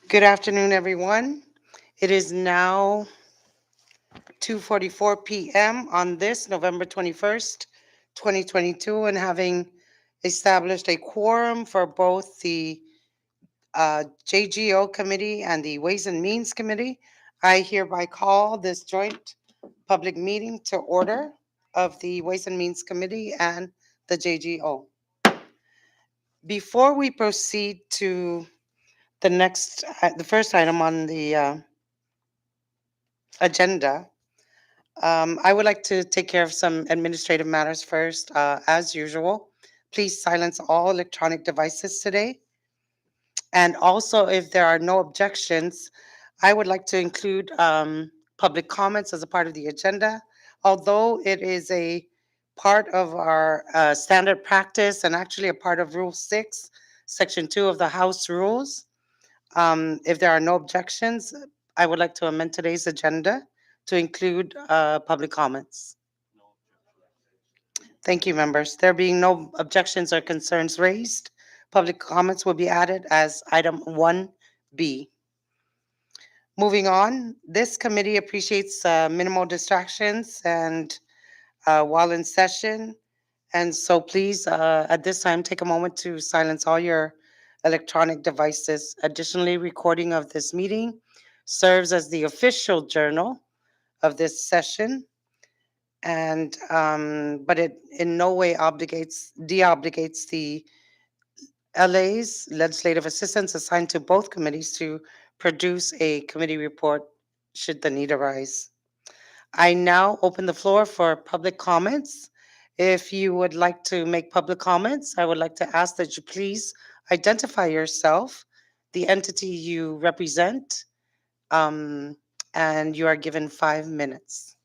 Good afternoon, everyone. It is now 2:44 p.m. on this November 21st, 2022, and having established a quorum for both the JGO Committee and the Ways and Means Committee, I hereby call this joint public meeting to order of the Ways and Means Committee and the JGO. Before we proceed to the first item on the agenda, I would like to take care of some administrative matters first. As usual, please silence all electronic devices today. And also, if there are no objections, I would like to include public comments as a part of the agenda. Although it is a part of our standard practice and actually a part of Rule 6, Section 2 of the House Rules, if there are no objections, I would like to amend today's agenda to include public comments. Thank you, members. There being no objections or concerns raised, public comments will be added as item 1B. Moving on, this committee appreciates minimal distractions and while in session. And so please, at this time, take a moment to silence all your electronic devices. Additionally, recording of this meeting serves as the official journal of this session, and but it in no way deobligates the LA's legislative assistants assigned to both committees to produce a committee report should the need arise. I now open the floor for public comments. If you would like to make public comments, I would like to ask that you please identify yourself, the entity you represent, um, and you are given 5 minutes.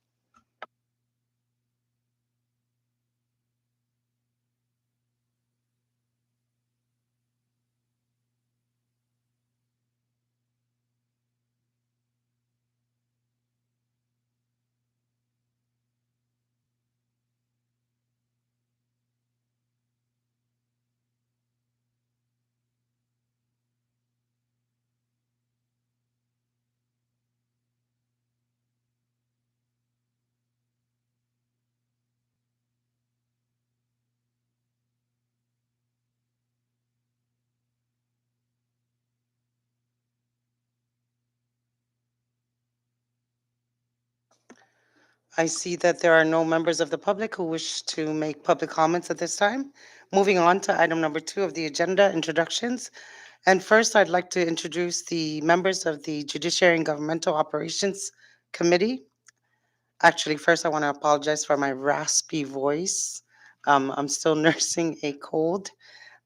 I see that there are no members of the public who wish to make public comments at this time. Moving on to item number 2 of the agenda, introductions. And first, I'd like to introduce the members of the Judiciary and Governmental Operations Committee. Actually, first, I want to apologize for my raspy voice. I'm still nursing a cold,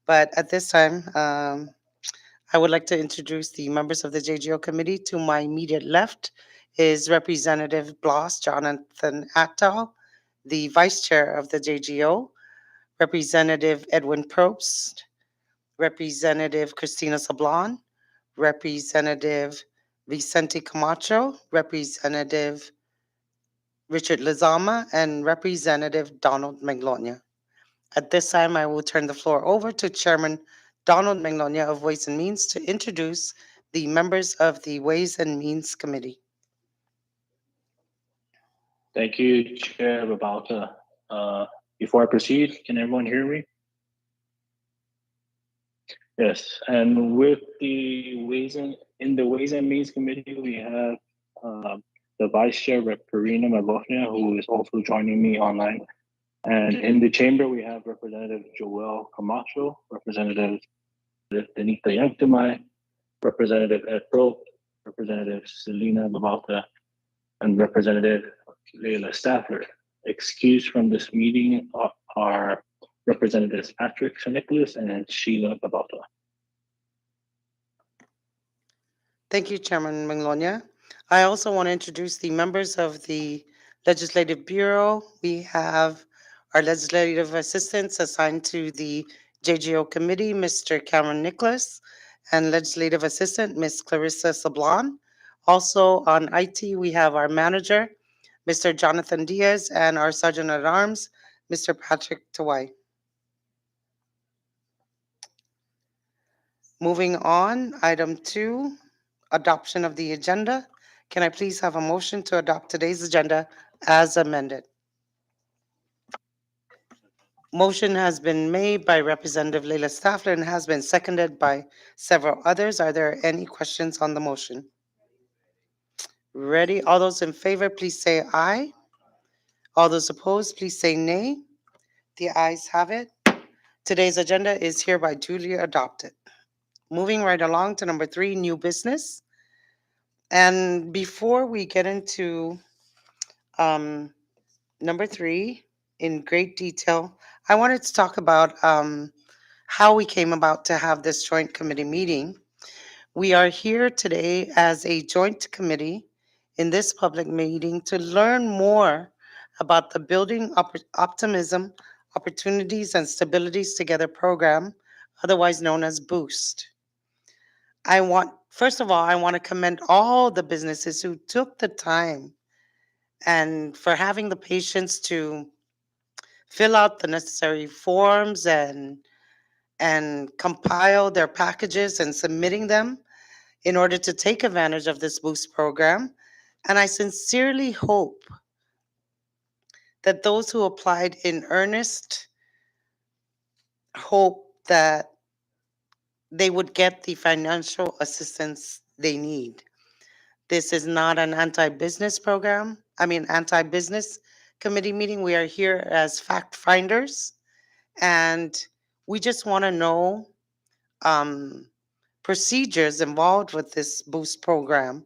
but at this time, I would like to introduce the members of the JGO committee. To my immediate left is Representative Bloss Jonathan Attal, the Vice Chair of the JGO, Representative Edwin Probst, Representative Christina Sablon, Representative Vicente Camacho, Representative Richard Lizama, and Representative Donald Maglonia. At this time, I will turn the floor over to Chairman Donald Magnolia of Ways and Means to introduce the members of the Ways and Means Committee. Thank you, Chair Babalta. Before I proceed, can everyone hear me? Yes, and with the in the Ways and Means Committee, we have the Vice Chair, Rep. Karina Maglonia, who is also joining me online. And in the chamber, we have Representative Joel Camacho, Representative Denita Yanktumay, Representative Ed Pro, Representative Selena Babalta, and Representative Leila Stafford. Excused from this meeting are Representatives Patrick Nicholas and Sheila Babalta. Thank you, Chairman Maglonia. I also want to introduce the members of the Legislative Bureau. We have our legislative assistants assigned to the JGO committee, Mr. Cameron Nicholas, and legislative assistant, Ms. Clarissa Sablon. Also on IT, we have our manager, Mr. Jonathan Diaz, and our Sergeant at Arms, Mr. Patrick Tawai. Moving on, item 2 adoption of the agenda. Can I please have a motion to adopt today's agenda as amended? Motion has been made by Representative Leila Staffler and has been seconded by several others. Are there any questions on the motion? Ready? All those in favor, please say aye. All those opposed, please say nay. The ayes have it. Today's agenda is hereby duly adopted. Moving right along to number 3, new business. And before we get into um, number 3 in great detail, I wanted to talk about how we came about to have this joint committee meeting. We are here today as a joint committee in this public meeting to learn more about the Building Optimism, Opportunities, and Stabilities Together program, otherwise known as BOOST. First of all, I want to commend all the businesses who took the time and for having the patience to fill out the necessary forms and compile their packages and submitting them in order to take advantage of this boost program. And I sincerely hope that those who applied in earnest hope that they would get the financial assistance they need. This is not an anti-business program. Anti-business committee meeting. We are here as fact finders, and we just want to know um, procedures involved with this boost program.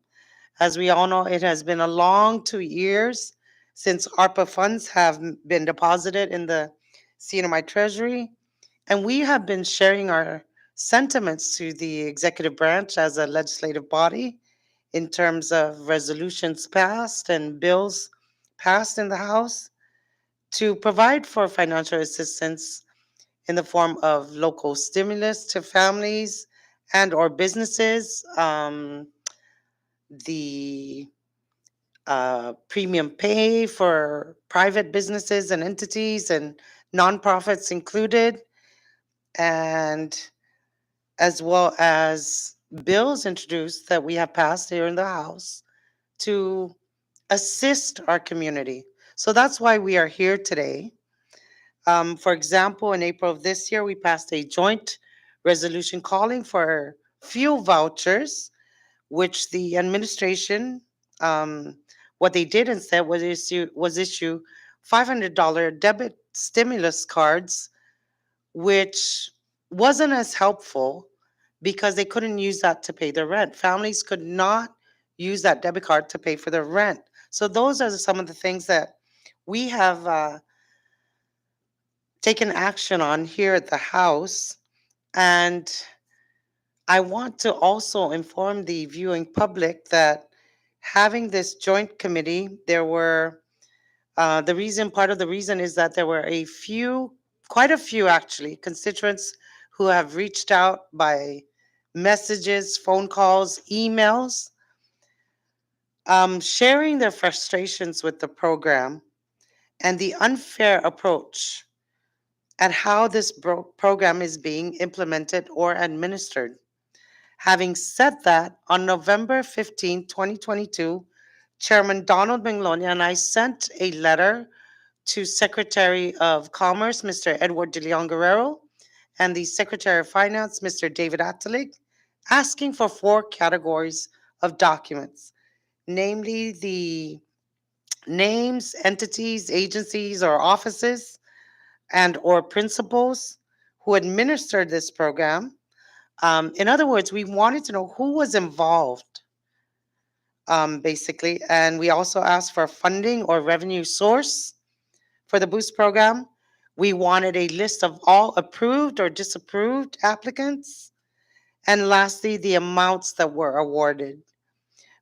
As we all know, it has been a long 2 years since ARPA funds have been deposited in the CNMI Treasury, and we have been sharing our sentiments to the executive branch as a legislative body in terms of resolutions passed and bills passed in the House to provide for financial assistance in the form of local stimulus to families and or businesses, the premium pay for private businesses and entities and nonprofits included, and as well as bills introduced that we have passed here in the House to assist our community. So that's why we are here today. For example, in April of this year, we passed a joint resolution calling for fuel vouchers, which the administration, um, what they did instead was issue $500 debit stimulus cards, which wasn't as helpful because they couldn't use that to pay their rent. Families could not use that debit card to pay for their rent. So those are some of the things that we have taken action on here at the House. And I want to also inform the viewing public that having this joint committee, there were part of the reason is that there were quite a few actually, constituents who have reached out by messages, phone calls, emails, sharing their frustrations with the program and the unfair approach at how this program is being implemented or administered. Having said that, on November 15, 2022, Chairman Donald Minglonia and I sent a letter to Secretary of Commerce, Mr. Edward De Leon Guerrero, and the Secretary of Finance, Mr. David Attelig, asking for 4 categories of documents, namely the names, entities, agencies, or offices and or principals who administered this program. In other words, we wanted to know who was involved, basically, and we also asked for funding or revenue source for the Boost program. We wanted a list of all approved or disapproved applicants, and lastly, the amounts that were awarded.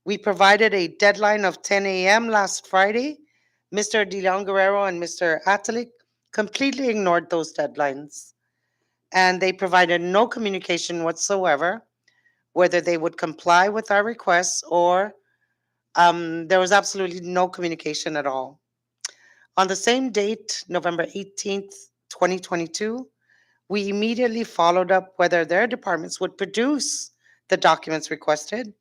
We provided a deadline of 10 a.m. last Friday. Mr. De Leon Guerrero and Mr. Atalik completely ignored those deadlines, and they provided no communication whatsoever, whether they would comply with our requests or there was absolutely no communication at all. On the same date, November 18th, 2022, we immediately followed up whether their departments would produce the documents requested.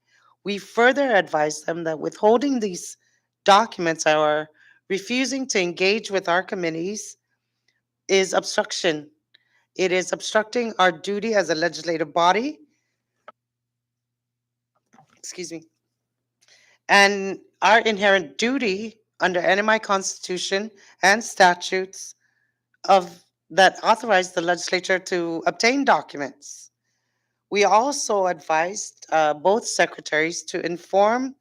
We further advise them that withholding these documents or refusing to engage with our committees is obstruction. It is obstructing our duty as a legislative body, excuse me, and our inherent duty under NMI Constitution and statutes of that authorize the legislature to obtain documents. We also advised both secretaries to inform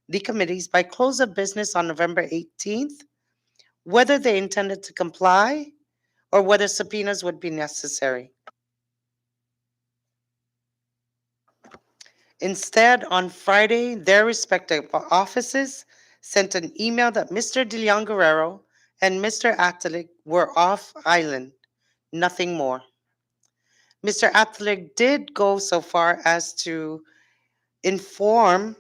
the committees by close of business on November 18th whether they intended to comply or whether subpoenas would be necessary. Instead, on Friday, their respective offices sent an email that Mr. De Leon Guerrero and Mr. Atalik were off island, nothing more. Mr. Atalik did go so far as to inform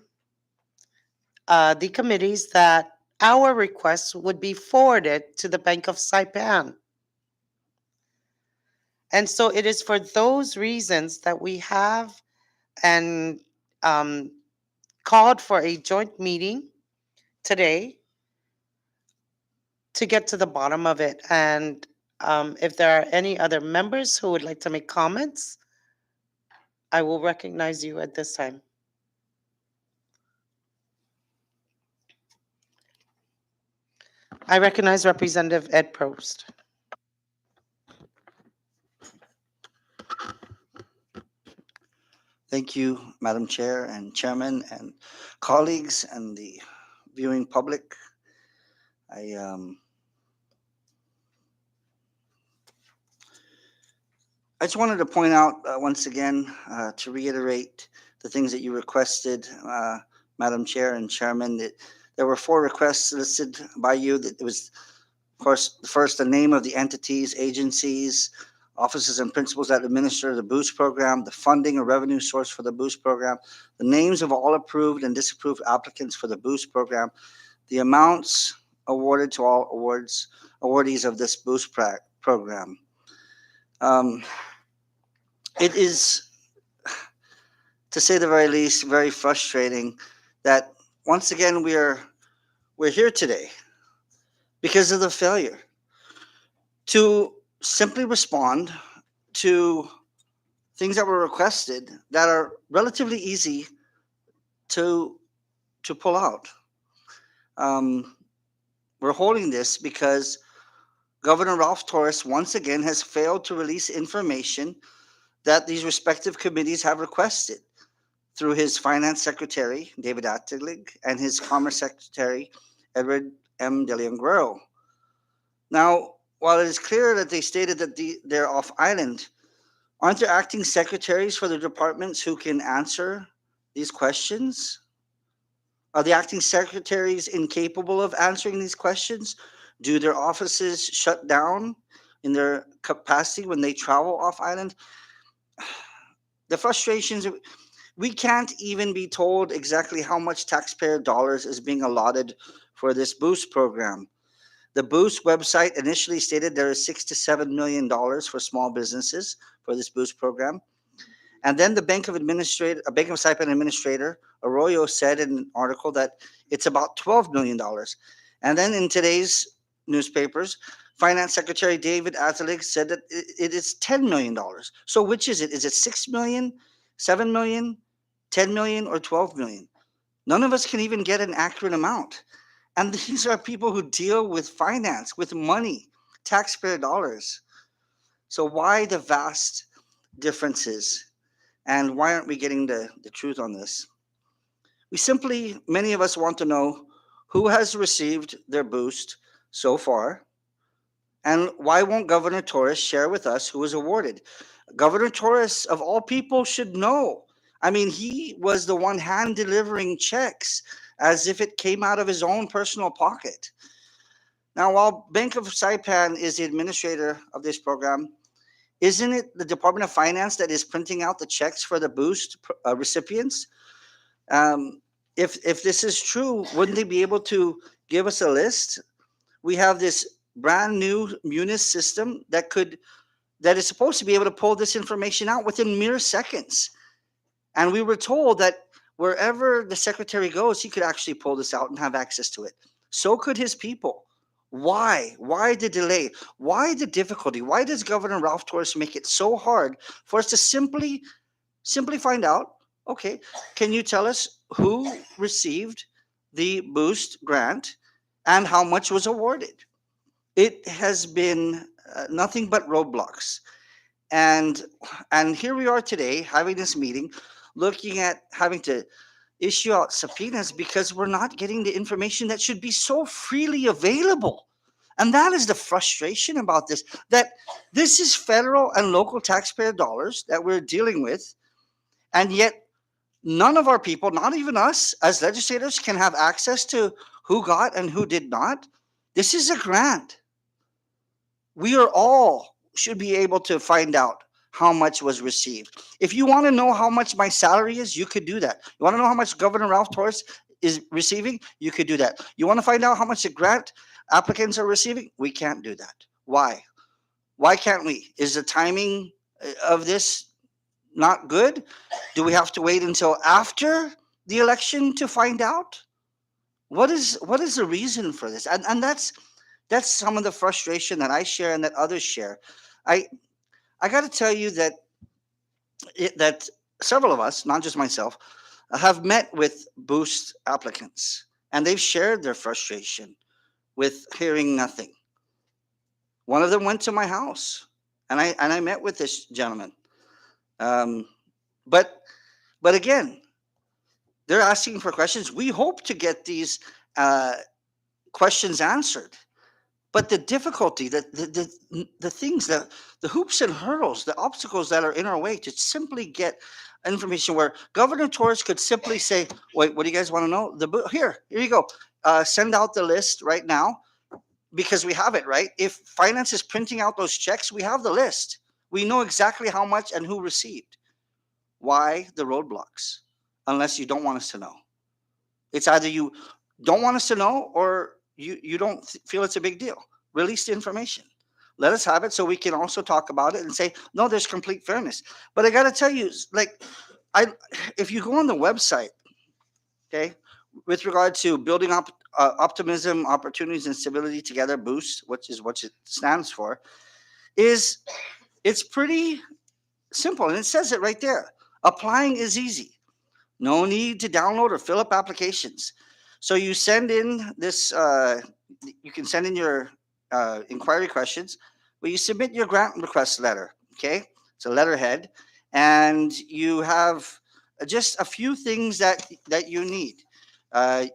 the committees that our request would be forwarded to the Bank of Saipan. And so it is for those reasons that we have and um, called for a joint meeting today to get to the bottom of it. And if there are any other members who would like to make comments, I will recognize you at this time. I recognize Representative Ed Prost. Thank you, Madam Chair and Chairman and colleagues and the viewing public. I I just wanted to point out once again to reiterate the things that you requested, Madam Chair and Chairman. That there were 4 requests listed by you. That it was, of course, first the name of the entities, agencies, offices, and principals that administer the Boost program, the funding or revenue source for the Boost program, the names of all approved and disapproved applicants for the Boost program, the amounts awarded to all awardees of this Boost program. It is, to say the very least, very frustrating that once again we're here today because of the failure to simply respond to things that were requested that are relatively easy to pull out. We're holding this because Governor Ralph Torres once again has failed to release information that these respective committees have requested through his finance secretary, David Attig, and his commerce secretary, Edward M. De Leon Guerrero. Now, while it is clear that they stated that they're off island, aren't there acting secretaries for the departments who can answer these questions? Are the acting secretaries incapable of answering these questions? Do their offices shut down in their capacity when they travel off island? The frustrations, we can't even be told exactly how much taxpayer dollars is being allotted for this Boost program. The Boost website initially stated there is $6 to $7 million for small businesses for this Boost program. And then the Bank of Saipan administrator, Arroyo, said in an article that it's about $12 million. And then in today's newspapers, Finance Secretary David Attig said that it is $10 million. So which is it? Is it 6 million, 7 million, 10 million, or 12 million? None of us can even get an accurate amount. And these are people who deal with finance, with money, taxpayer dollars. So why the vast differences? And why aren't we getting the truth on this? Many of us want to know who has received their Boost so far. And why won't Governor Torres share with us who was awarded? Governor Torres, of all people, should know. I mean, he was the one hand delivering checks as if it came out of his own personal pocket. Now, while Bank of Saipan is the administrator of this program, isn't it the Department of Finance that is printing out the checks for the Boost recipients? If this is true, wouldn't they be able to give us a list? We have this brand new Munis system that is supposed to be able to pull this information out within mere seconds. And we were told that Wherever the secretary goes, he could actually pull this out and have access to it. So could his people. Why? Why the delay? Why the difficulty? Why does Governor Ralph Torres make it so hard for us to simply find out? Okay, can you tell us who received the boost grant and how much was awarded? It has been nothing but roadblocks. And here we are today having this meeting, looking at having to issue out subpoenas because we're not getting the information that should be so freely available. And that is the frustration about this, that this is federal and local taxpayer dollars that we're dealing with, and yet none of our people, not even us as legislators, can have access to who got and who did not. This is a grant. We are all should be able to find out how much was received. If you want to know how much my salary is, you could do that. You want to know how much Governor Ralph Torres is receiving? You could do that. You want to find out how much the grant applicants are receiving? We can't do that. Why? Why can't we? Is the timing of this not good? Do we have to wait until after the election to find out? What is the reason for this? And that's some of the frustration that I share and that others share. I I got to tell you that that several of us, not just myself, have met with boost applicants, and they've shared their frustration with hearing nothing. One of them went to my house, and I met with this gentleman. Um, but but again, they're asking for questions. We hope to get these uh, questions answered. But the difficulty, the things, the hoops and hurdles, the obstacles that are in our way to simply get information where Governor Torres could simply say, wait, what do you guys want to know? Here you go. Send out the list right now because we have it, right? If finance is printing out those checks, we have the list. We know exactly how much and who received. Why the roadblocks? Unless you don't want us to know. It's either you don't want us to know or you don't feel it's a big deal. Release the information. Let us have it so we can also talk about it and say, no, there's complete fairness. But I got to tell you, like, I if you go on the website, okay, with regard to building up optimism, opportunities, and stability together, boost, which is what it stands for, is it's pretty simple. And it says it right there. Applying is easy. No need to download or fill up applications. So you send in this, you can send in your inquiry questions, but you submit your grant request letter. Okay, it's a letterhead, and you have just a few things that you need.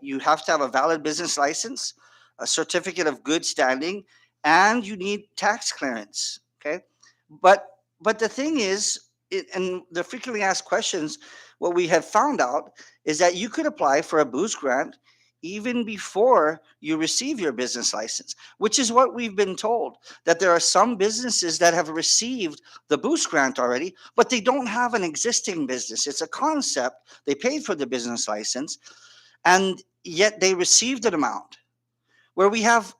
You have to have a valid business license, a certificate of good standing, and you need tax clearance. Okay, but the thing is, and the frequently asked questions, what we have found out is that you could apply for a boost grant even before you receive your business license, which is what we've been told, that there are some businesses that have received the boost grant already, but they don't have an existing business. It's a concept. They paid for the business license, and yet they received an amount where we have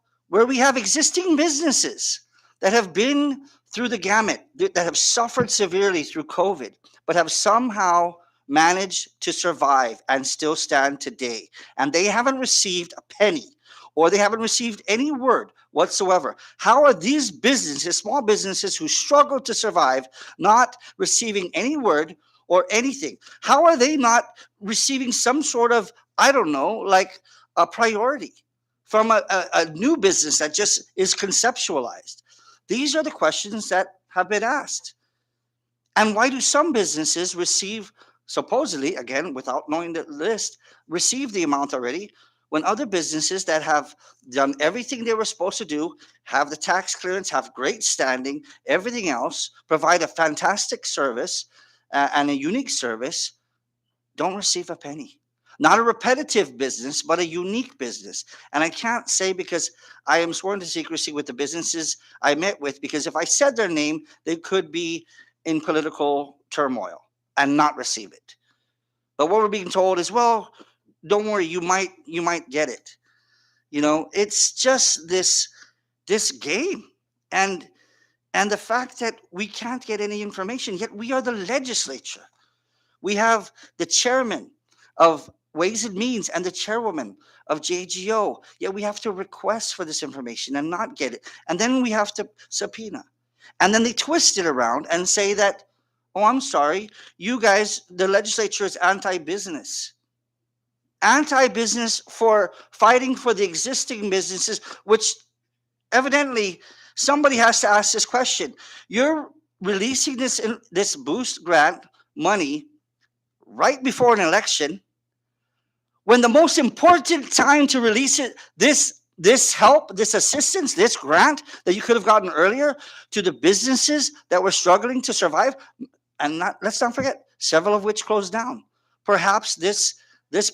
existing businesses that have been through the gamut, that have suffered severely through COVID, but have somehow managed to survive and still stand today. And they haven't received a penny, or they haven't received any word whatsoever. How are these businesses, small businesses who struggle to survive, not receiving any word or anything? How are they not receiving some sort of, I don't know, like a priority from a new business that just is conceptualized? These are the questions that have been asked. And why do some businesses receive, supposedly, again, without knowing the list, receive the amount already, when other businesses that have done everything they were supposed to do, have the tax clearance, have great standing, everything else, provide a fantastic service and a unique service, don't receive a penny? Not a repetitive business, but a unique business. And I can't say because I am sworn to secrecy with the businesses I met with, because if I said their name, they could be in political turmoil and not receive it. But what we're being told is, well, don't worry, you might get it. It's just this game. And the fact that we can't get any information, yet we are the legislature. We have the chairman of Ways and Means and the chairwoman of JGO. Yet we have to request for this information and not get it. And then we have to subpoena. And then they twist it around and say that, oh, I'm sorry, you guys, the legislature is anti business. Anti business for fighting for the existing businesses, which evidently somebody has to ask this question. You're releasing this boost grant money right before an election, when the most important time to release it, this help, this assistance, this grant that you could have gotten earlier to the businesses that were struggling to survive, and let's not forget, several of which closed down. Perhaps this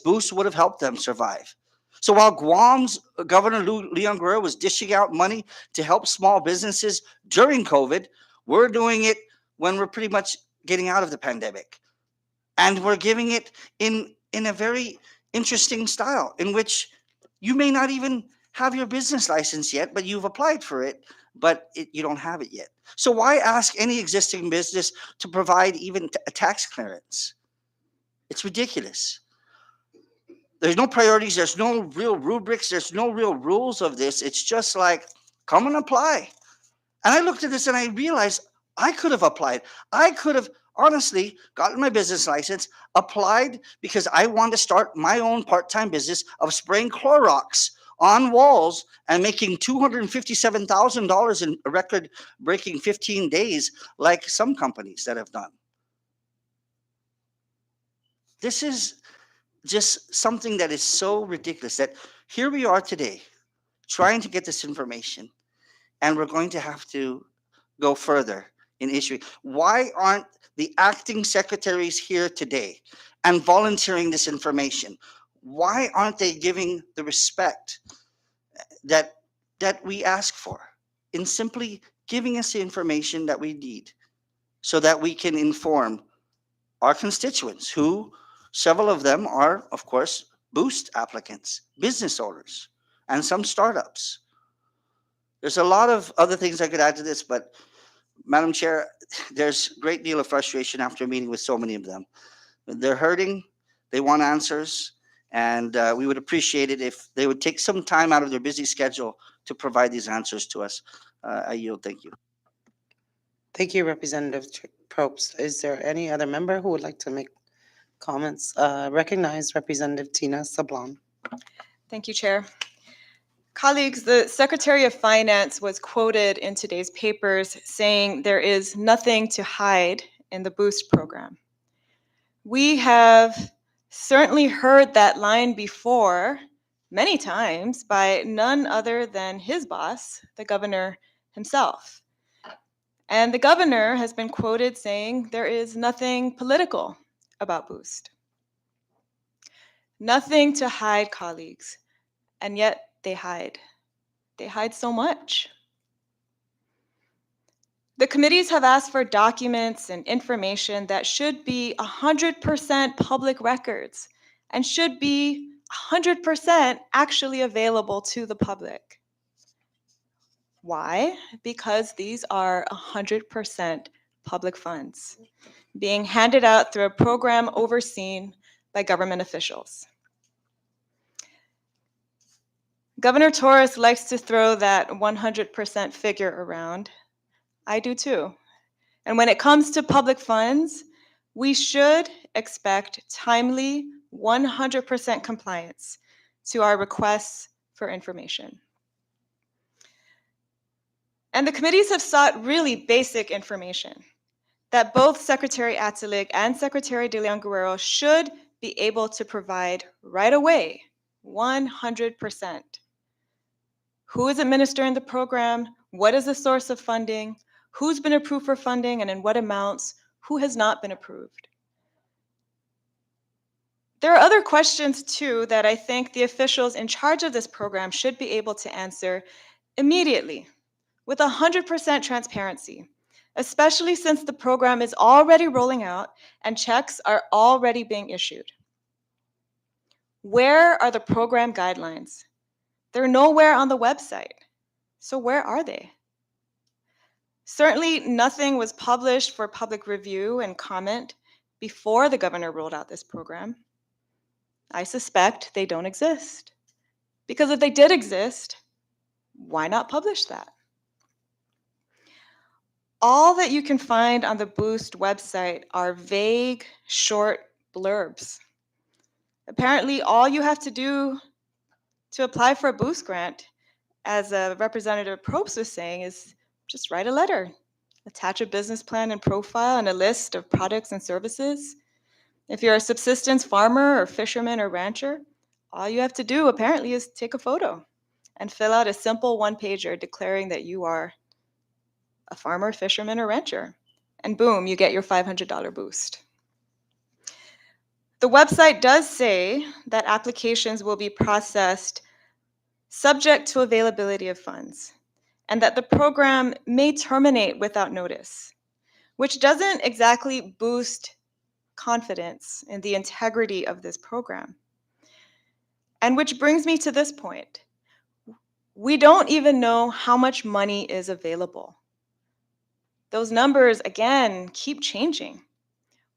boost would have helped them survive. So while Guam's Governor Leon Guerrero was dishing out money to help small businesses during COVID, we're doing it when we're pretty much getting out of the pandemic. And we're giving it in a very interesting style in which you may not even have your business license yet, but you've applied for it, but you don't have it yet. So why ask any existing business to provide even a tax clearance? It's ridiculous. There's no priorities. There's no real rubrics. There's no real rules of this. It's just like, come and apply. And I looked at this and I realized I could have applied. I could have honestly gotten my business license, applied because I wanted to start my own part-time business of spraying Clorox on walls and making $257,000 in a record-breaking 15 days, like some companies that have done. This is just something that is so ridiculous that here we are today trying to get this information, and we're going to have to go further in issuing. Why aren't the acting secretaries here today and volunteering this information? Why aren't they giving the respect that we ask for in simply giving us the information that we need so that we can inform our constituents, who several of them are, of course, boost applicants, business owners, and some startups. There's a lot of other things I could add to this, but Madam Chair, there's a great deal of frustration after meeting with so many of them. They're hurting, they want answers, and we would appreciate it if they would take some time out of their busy schedule to provide these answers to us. I yield. Thank you. Thank you, Representative Probst. Is there any other member who would like to make comments? Recognize Representative Tina Sablon. Thank you, Chair. Colleagues, the Secretary of Finance was quoted in today's papers saying there is nothing to hide in the Boost program. We have certainly heard that line before many times by none other than his boss, the governor himself. And the governor has been quoted saying there is nothing political about Boost. Nothing to hide, colleagues, and yet they hide. They hide so much. The committees have asked for documents and information that should be 100% public records and should be 100% actually available to the public. Why? Because these are 100% public funds being handed out through a program overseen by government officials. Governor Torres likes to throw that 100% figure around. I do too. And when it comes to public funds, we should expect timely 100% compliance to our requests for information. And the committees have sought really basic information that both Secretary Atzalig and Secretary De Leon Guerrero should be able to provide right away, 100%. Who is administering the program? What is the source of funding? Who's been approved for funding and in what amounts? Who has not been approved? There are other questions too that I think the officials in charge of this program should be able to answer immediately with 100% transparency, especially since the program is already rolling out and checks are already being issued. Where are the program guidelines? They're nowhere on the website. So where are they? Certainly nothing was published for public review and comment before the governor rolled out this program. I suspect they don't exist. Because if they did exist, why not publish that? All that you can find on the Boost website are vague, short blurbs. Apparently, all you have to do to apply for a Boost grant, as Representative Probst was saying, is just write a letter, attach a business plan and profile and a list of products and services. If you're a subsistence farmer or fisherman or rancher, all you have to do apparently is take a photo and fill out a simple one-pager declaring that you are a farmer, fisherman, or rancher. And boom, you get your $500 boost. The website does say that applications will be processed subject to availability of funds, and that the program may terminate without notice, which doesn't exactly boost confidence in the integrity of this program. And which brings me to this point. We don't even know how much money is available. Those numbers, again, keep changing.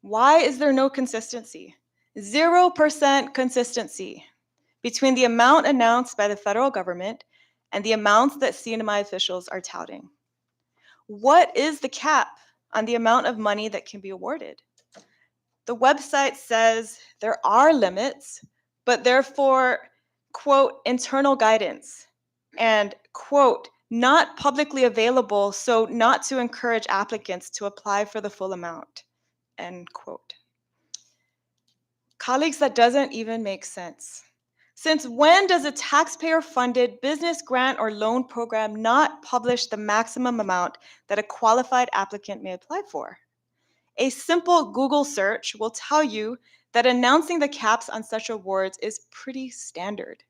Why is there no consistency? 0% consistency between the amount announced by the federal government and the amounts that CNMI officials are touting. What is the cap on the amount of money that can be awarded? The website says there are limits, but they're for, quote, internal guidance and, quote, not publicly available, so not to encourage applicants to apply for the full amount, end quote. Colleagues, that doesn't even make sense. Since when does a taxpayer-funded business grant or loan program not publish the maximum amount that a qualified applicant may apply for? A simple Google search will tell you that announcing the caps on such awards is pretty standard.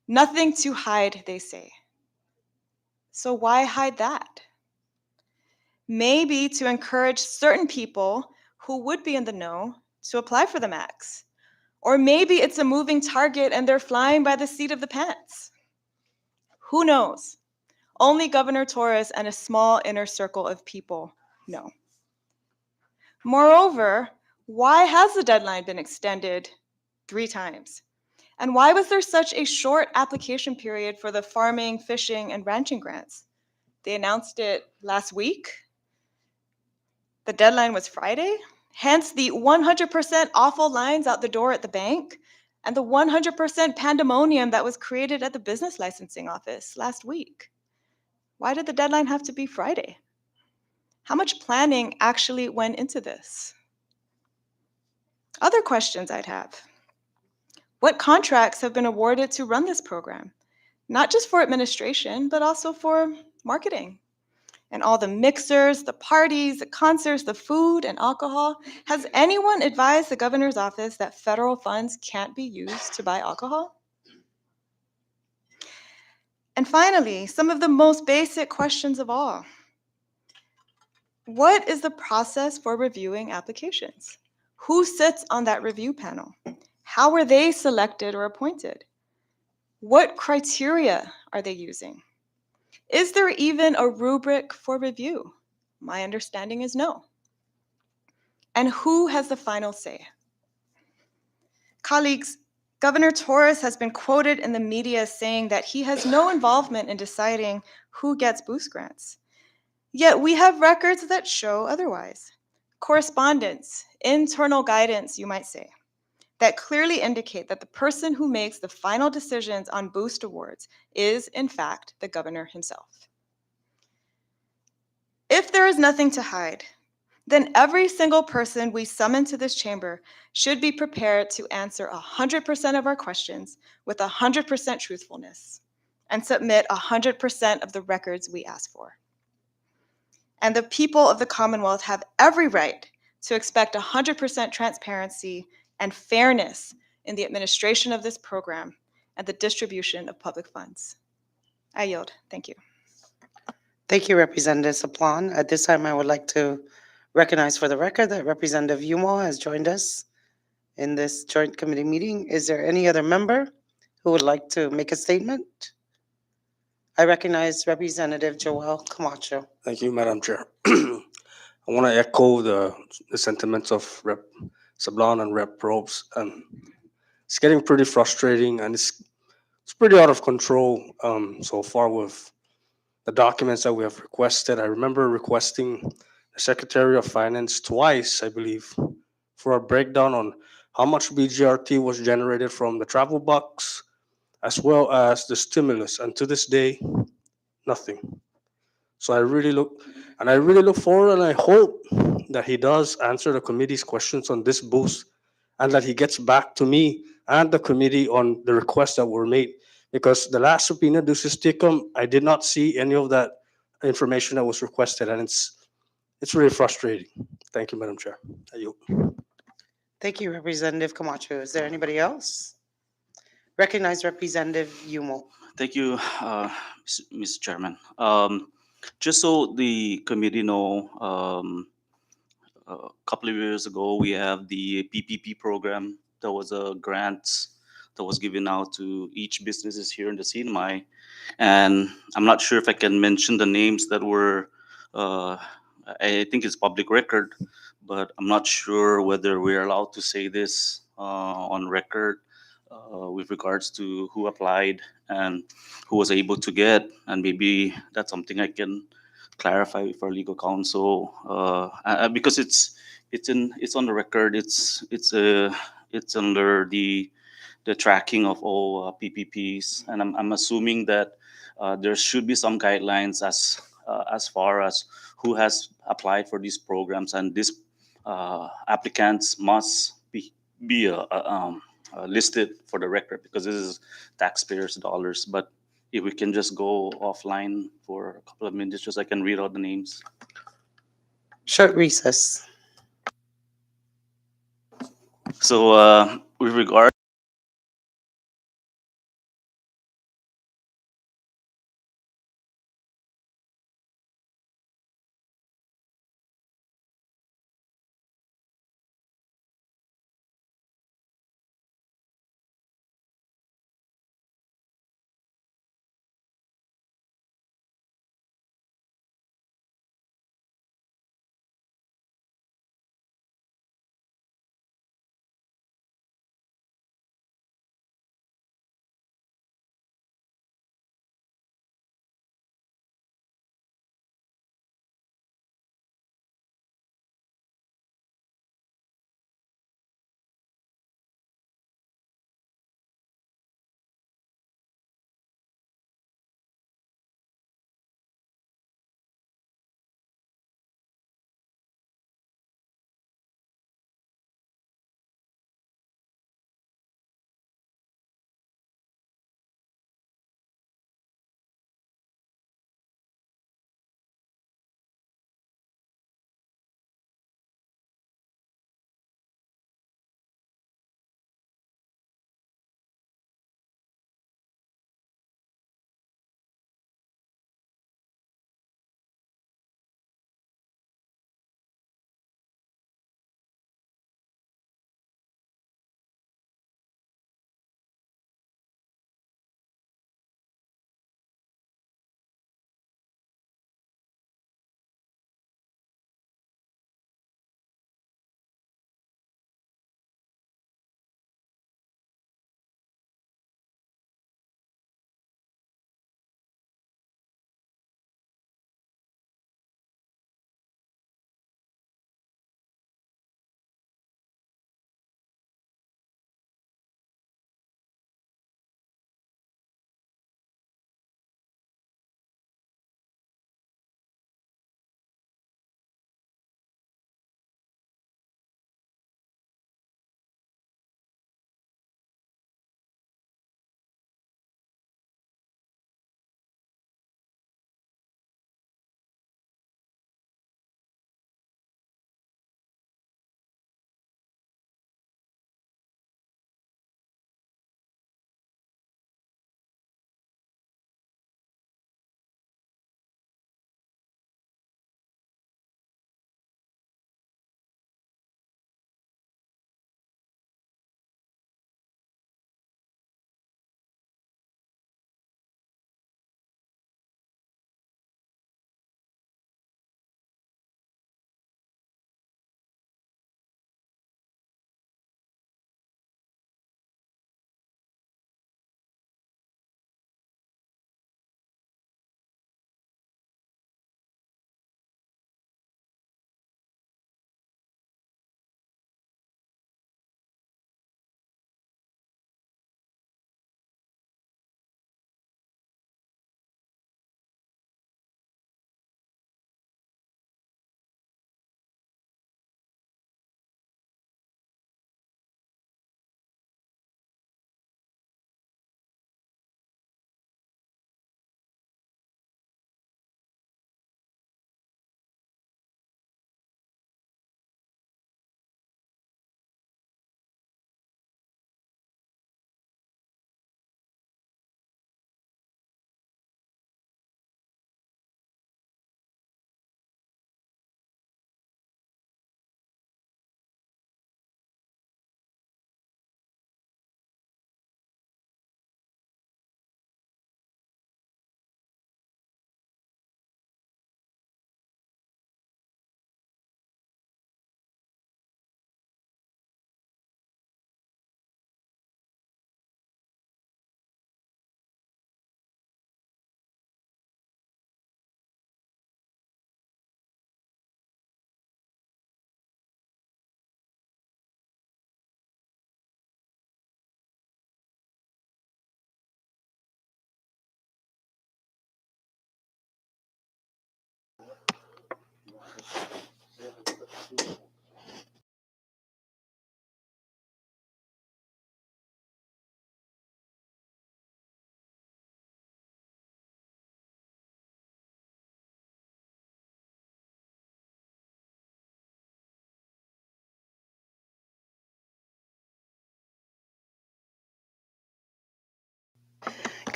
Nothing to hide, they say. So why hide that? Maybe to encourage certain people who would be in the know to apply for the max. Or maybe it's a moving target and they're flying by the seat of the pants. Who knows? Only Governor Torres and a small inner circle of people know. Moreover, why has the deadline been extended 3 times? And why was there such a short application period for the farming, fishing, and ranching grants? They announced it last week. The deadline was Friday. Hence the 100% awful lines out the door at the bank and the 100% pandemonium that was created at the business licensing office last week. Why did the deadline have to be Friday? How much planning actually went into this? Other questions I'd have. What contracts have been awarded to run this program? Not just for administration, but also for marketing. And all the mixers, the parties, the concerts, the food and alcohol. Has anyone advised the governor's office that federal funds can't be used to buy alcohol? And finally, some of the most basic questions of all. What is the process for reviewing applications? Who sits on that review panel? How are they selected or appointed? What criteria are they using? Is there even a rubric for review? My understanding is no. And who has the final say? Colleagues, Governor Torres has been quoted in the media saying that he has no involvement in deciding who gets boost grants. Yet we have records that show otherwise. Correspondence, internal guidance, you might say, that clearly indicate that the person who makes the final decisions on boost awards is, in fact, the governor himself. If there is nothing to hide, then every single person we summon to this chamber should be prepared to answer 100% of our questions with 100% truthfulness and submit 100% of the records we ask for. And the people of the Commonwealth have every right to expect 100% transparency and fairness in the administration of this program and the distribution of public funds. I yield. Thank you. Thank you, Representative Saplan. At this time, I would like to recognize for the record that Representative Yumo has joined us in this joint committee meeting. Is there any other member who would like to make a statement? I recognize Representative Joel Camacho. Thank you, Madam Chair. I want to echo the sentiments of Sablon and Rep Probes, and it's getting pretty frustrating, and it's pretty out of control so far with the documents that we have requested. I remember requesting the Secretary of Finance twice, I believe, for a breakdown on how much BGRT was generated from the travel bucks as well as the stimulus, and to this day, nothing. So I really look forward, and I hope that he does answer the committee's questions on this boost, and that he gets back to me and the committee on the requests that were made. Because the last subpoena duces tecum, I did not see any of that information that was requested, and it's really frustrating. Thank you, Madam Chair. I yield. Thank you, Representative Camacho. Is there anybody else? Recognize Representative Yumo. Thank you, Mr. Chairman. Just so the committee know, a couple of years ago, we have the PPP program. That was a grant that was given out to each businesses here in the CNMI. And I'm not sure if I can mention the names that were, I think it's public record, but I'm not sure whether we're allowed to say this on record with regards to who applied and who was able to get. And maybe that's something I can clarify with our legal counsel because it's on the record. It's under the tracking of all PPPs, and I'm assuming that there should be some guidelines as far as who has applied for these programs, and these applicants must be listed for the record because this is taxpayers' dollars. But if we can just go offline for a couple of minutes, just so I can read out the names. Short recess. So with regard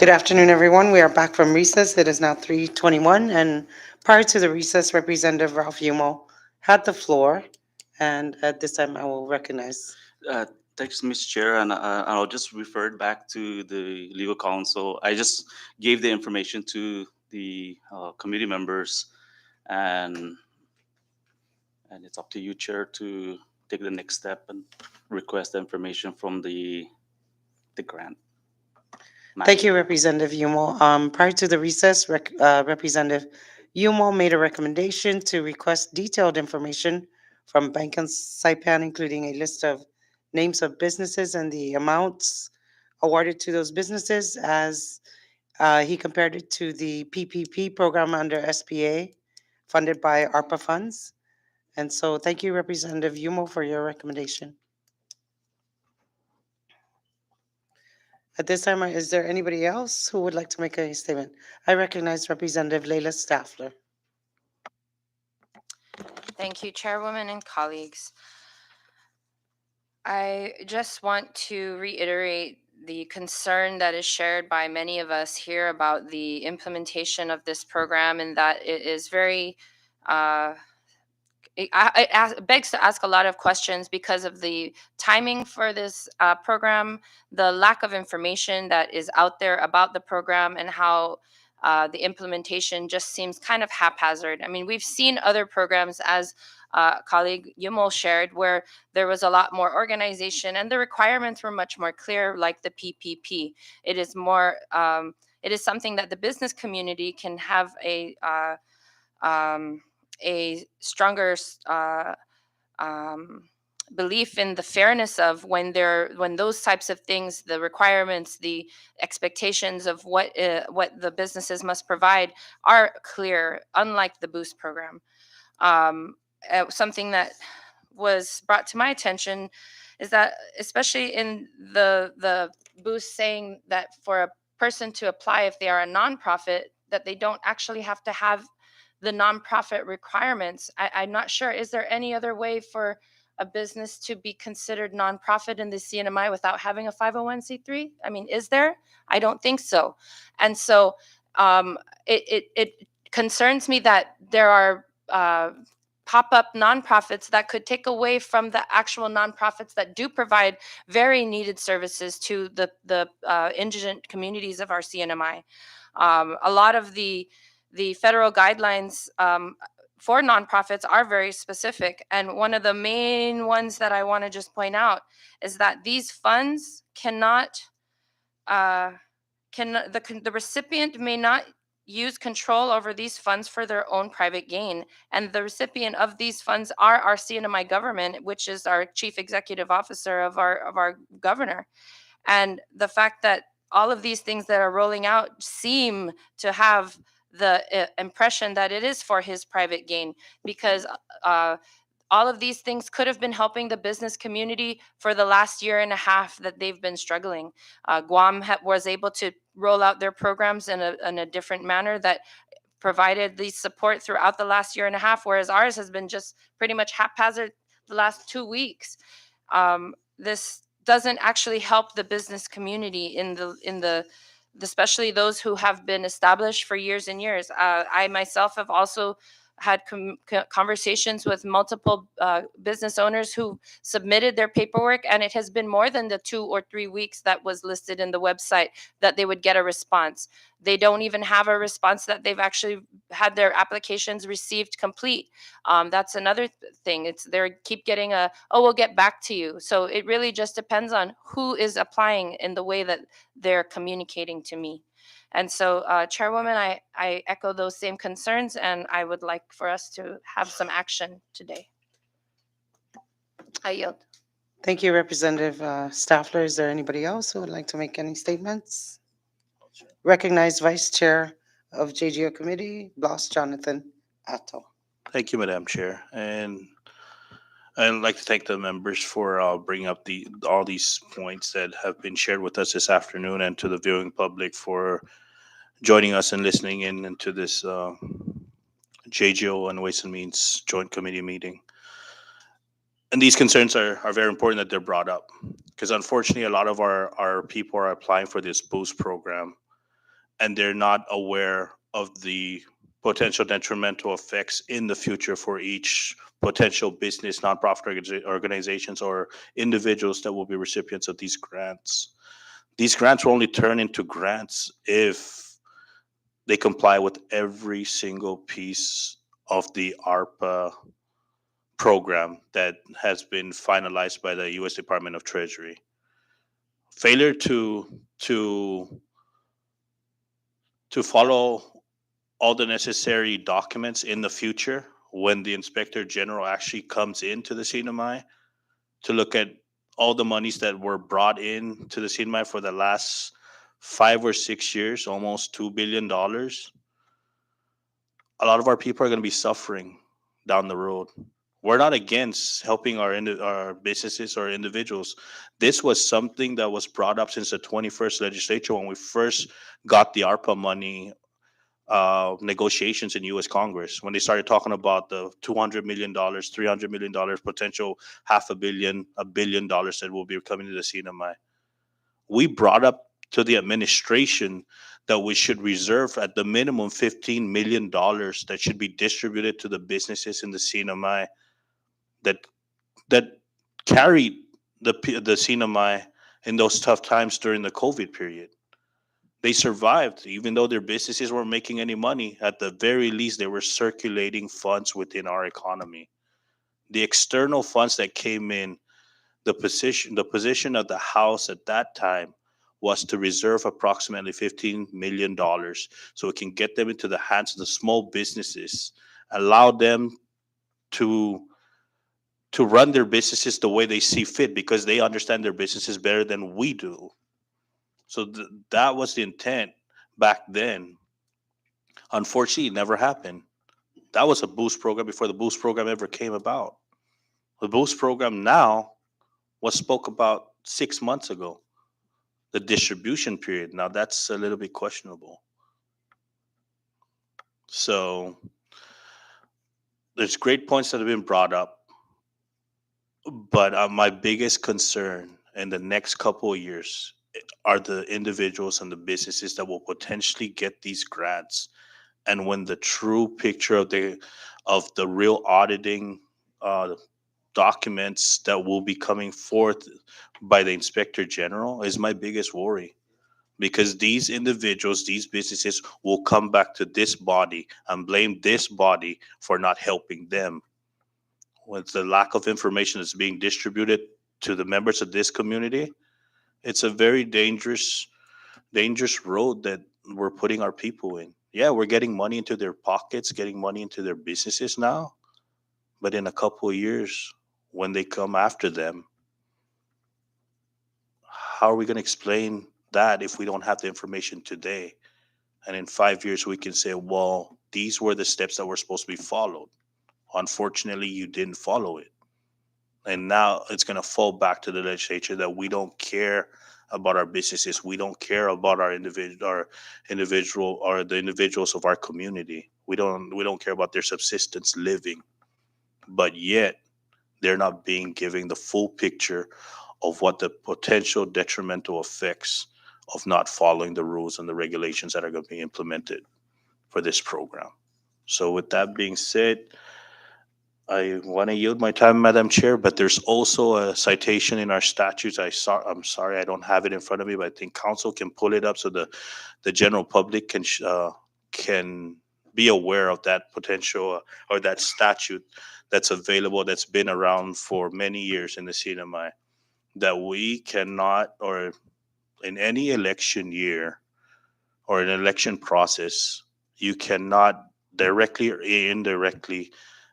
Good afternoon, everyone. We are back from recess. It is now 3:21, and prior to the recess, Representative Ralph Yumo had the floor, and at this time, I will recognize. Uh, Thanks, Mr. Chair, and I'll just refer it back to the legal counsel. I just gave the information to the committee members, and it's up to you, Chair, to take the next step and request the information from the grant. Thank you, Representative Yumo. Prior to the recess, Representative Yumo made a recommendation to request detailed information from Bank and Saipan, including a list of names of businesses and the amounts awarded to those businesses as he compared it to the PPP program under SBA funded by ARPA funds. And so thank you, Representative Yumo, for your recommendation. At this time, is there anybody else who would like to make a statement? I recognize Representative Leila Staffler. Thank you, Chairwoman and colleagues. I just want to reiterate the concern that is shared by many of us here about the implementation of this program, and that it is very it begs to ask a lot of questions because of the timing for this program, the lack of information that is out there about the program, and how the implementation just seems kind of haphazard. I mean, we've seen other programs, as colleague Yumol shared, where there was a lot more organization and the requirements were much more clear, like the PPP. It is more, it is something that the business community can have a stronger um, belief in the fairness of when those types of things, the requirements, the expectations of what the businesses must provide are clear, unlike the Boost program. Something that was brought to my attention is that, especially in the Boost, saying that for a person to apply, if they are a nonprofit, that they don't actually have to have the nonprofit requirements. I'm not sure. Is there any other way for a business to be considered nonprofit in the CNMI without having a 501c3? I mean, is there? I don't think so. And so it concerns me that there are pop-up nonprofits that could take away from the actual nonprofits that do provide very needed services to the indigent communities of our CNMI. A lot of the federal guidelines for nonprofits are very specific, and one of the main ones that I want to just point out is that these funds cannot the recipient may not use control over these funds for their own private gain. And the recipient of these funds are our CNMI government, which is our chief executive officer of our governor. And the fact that all of these things that are rolling out seem to have the impression that it is for his private gain, because all of these things could have been helping the business community for the last year and a half that they've been struggling. Guam was able to roll out their programs in a different manner that provided the support throughout the last year and a half, whereas ours has been just pretty much haphazard the last 2 weeks. This doesn't actually help the business community especially those who have been established for years and years. I myself have also had conversations with multiple business owners who submitted their paperwork, and it has been more than the 2 or 3 weeks that was listed in the website that they would get a response. They don't even have a response that they've actually had their applications received complete. That's another thing. They keep getting we'll get back to you. So it really just depends on who is applying in the way that they're communicating to me. And so, Chairwoman, I echo those same concerns, and I would like for us to have some action today. I yield. Thank you, Representative Staffler. Is there anybody else who would like to make any statements? Recognized Vice Chair of JGO Committee, Blas Jonathan Atto. Thank you, Madam Chair. And I'd like to thank the members for bringing up all these points that have been shared with us this afternoon, and to the viewing public for joining us and listening in into this JGO and Ways and Means Joint Committee meeting. And these concerns are very important that they're brought up, because unfortunately a lot of our people are applying for this Boost program and they're not aware of the potential detrimental effects in the future for each potential business, nonprofit organizations, or individuals that will be recipients of these grants. These grants will only turn into grants if they comply with every single piece of the ARPA program that has been finalized by the U.S. Department of Treasury. Failure to follow all the necessary documents in the future when the inspector general actually comes into the CNMI to look at all the monies that were brought in to the CNMI for the last 5 or 6 years, almost $2 billion. A lot of our people are going to be suffering down the road. We're not against helping our businesses or individuals. This was something that was brought up since the 21st legislature when we first got the ARPA money negotiations in U.S. Congress, when they started talking about the $200 million, $300 million, potential $500 million, $1 billion that will be coming to the CNMI. We brought up to the administration that we should reserve at the minimum $15 million that should be distributed to the businesses in the CNMI that that carried the CNMI in those tough times during the COVID period. They survived, even though their businesses weren't making any money. At the very least, they were circulating funds within our economy. The external funds that came in, the position of the House at that time was to reserve approximately $15 million so it can get them into the hands of the small businesses, allow them to run their businesses the way they see fit because they understand their businesses better than we do. So that was the intent back then. Unfortunately, it never happened. That was a boost program before the boost program ever came about. The boost program now was spoke about 6 months ago. The distribution period, now that's a little bit questionable. So there's great points that have been brought up, but my biggest concern in the next couple of years are the individuals and the businesses that will potentially get these grants, and when the true picture of the real auditing uh, documents that will be coming forth by the inspector general is my biggest worry, because these individuals, these businesses will come back to this body and blame this body for not helping them. With the lack of information that's being distributed to the members of this community, it's a very dangerous road that we're putting our people in. Yeah, we're getting money into their pockets, getting money into their businesses now, but in a couple of years, when they come after them, how are we going to explain that if we don't have the information today? And in 5 years, we can say, well, these were the steps that were supposed to be followed. Unfortunately, you didn't follow it. And now it's going to fall back to the legislature that we don't care about our businesses. We don't care about our individual or the individuals of our community. We don't care about their subsistence living. But yet they're not being given the full picture of what the potential detrimental effects of not following the rules and the regulations that are going to be implemented for this program. So with that being said, I want to yield my time, Madam Chair, but there's also a citation in our statutes. I'm sorry, I don't have it in front of me, but I think council can pull it up so the general public can be aware of that potential or that statute that's available, that's been around for many years in the CNMI, that we cannot, or in any election year or an election process, you cannot directly or indirectly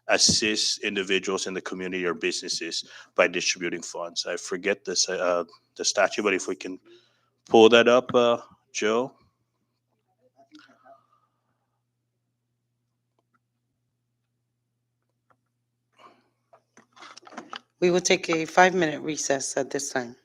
assist individuals in the community or businesses by distributing funds. I forget the statute, but if we can pull that up, Joe. We will take a 5-minute recess at this time.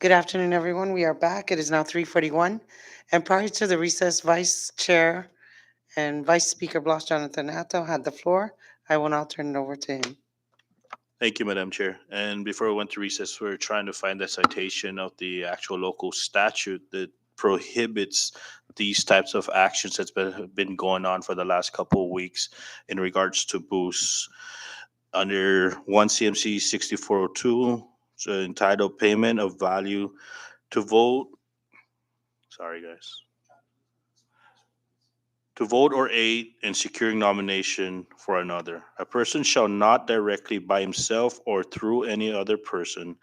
Good afternoon, everyone. We are back. It is now 3:41. And prior to the recess, Vice Chair and Vice Speaker Blas Jonathan Atto had the floor. I will now turn it over to him. Thank you, Madam Chair. And before we went to recess, we are trying to find the citation of the actual local statute that prohibits these types of actions that's been going on for the last couple of weeks in regards to boosts. Under 1 CMC 6402, so entitled payment of value to vote. Sorry, guys. To vote or aid in securing nomination for another. A person shall not directly by himself or through any other person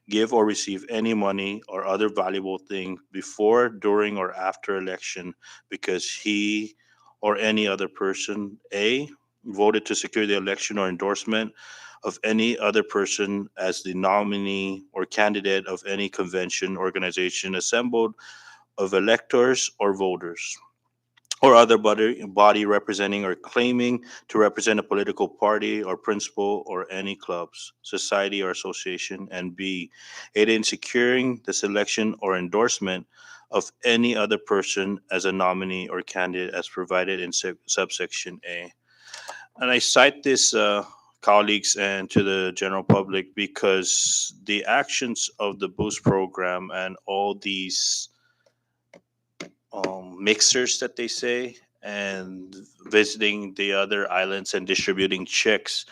give or receive any money or other valuable thing before, during, or after election because he or any other person, A, voted to secure the election or endorsement of any other person as the nominee or candidate of any convention, organization assembled of electors or voters or other body representing or claiming to represent a political party or principal or any clubs, society, or association, and B, aid in securing the selection or endorsement of any other person as a nominee or candidate as provided in subsection A. And I cite this, colleagues, and to the general public because the actions of the Boost program and all these mixers that they say and visiting the other islands and distributing checks.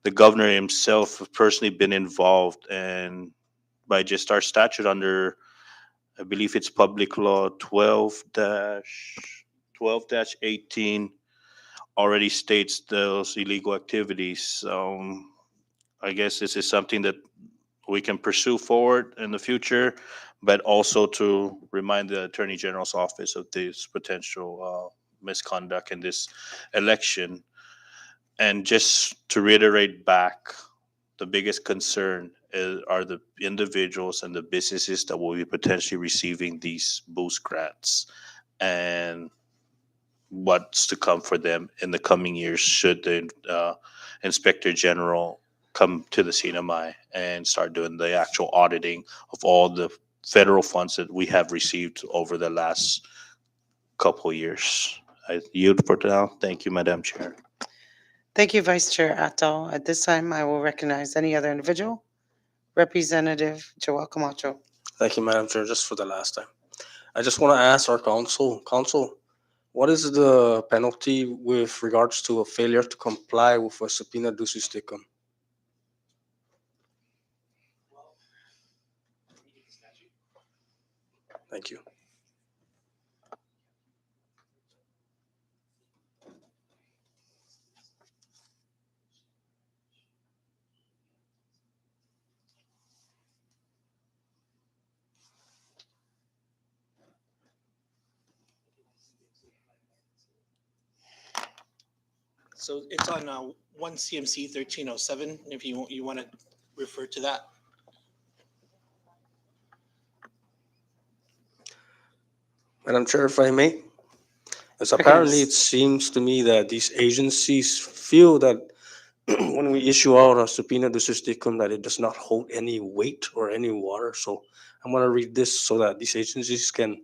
The governor himself have personally been involved, and by just our statute under, I believe it's Public Law 12-18 already states those illegal activities. I guess this is something that we can pursue forward in the future, but also to remind the Attorney General's office of this potential misconduct in this election. And just to reiterate back, the biggest concern are the individuals and the businesses that will be potentially receiving these boost grants and what's to come for them in the coming years should the Inspector General come to the CNMI and start doing the actual auditing of all the federal funds that we have received over the last couple years. I yield for now. Thank you, Madam Chair. Thank you, Vice Chair Atto. At this time, I will recognize any other individual. Representative Joel Camacho. Thank you, Madam Chair. Just for the last time, I just want to ask our council, what is the penalty with regards to a failure to comply with a subpoena ducis tecum? Thank you. So it's on 1 CMC 1307, if you want to refer to that. Madam Chair, if I may, as apparently it seems to me that these agencies feel that when we issue out a subpoena ducis tecum that it does not hold any weight or any water. So I'm going to read this so that these agencies can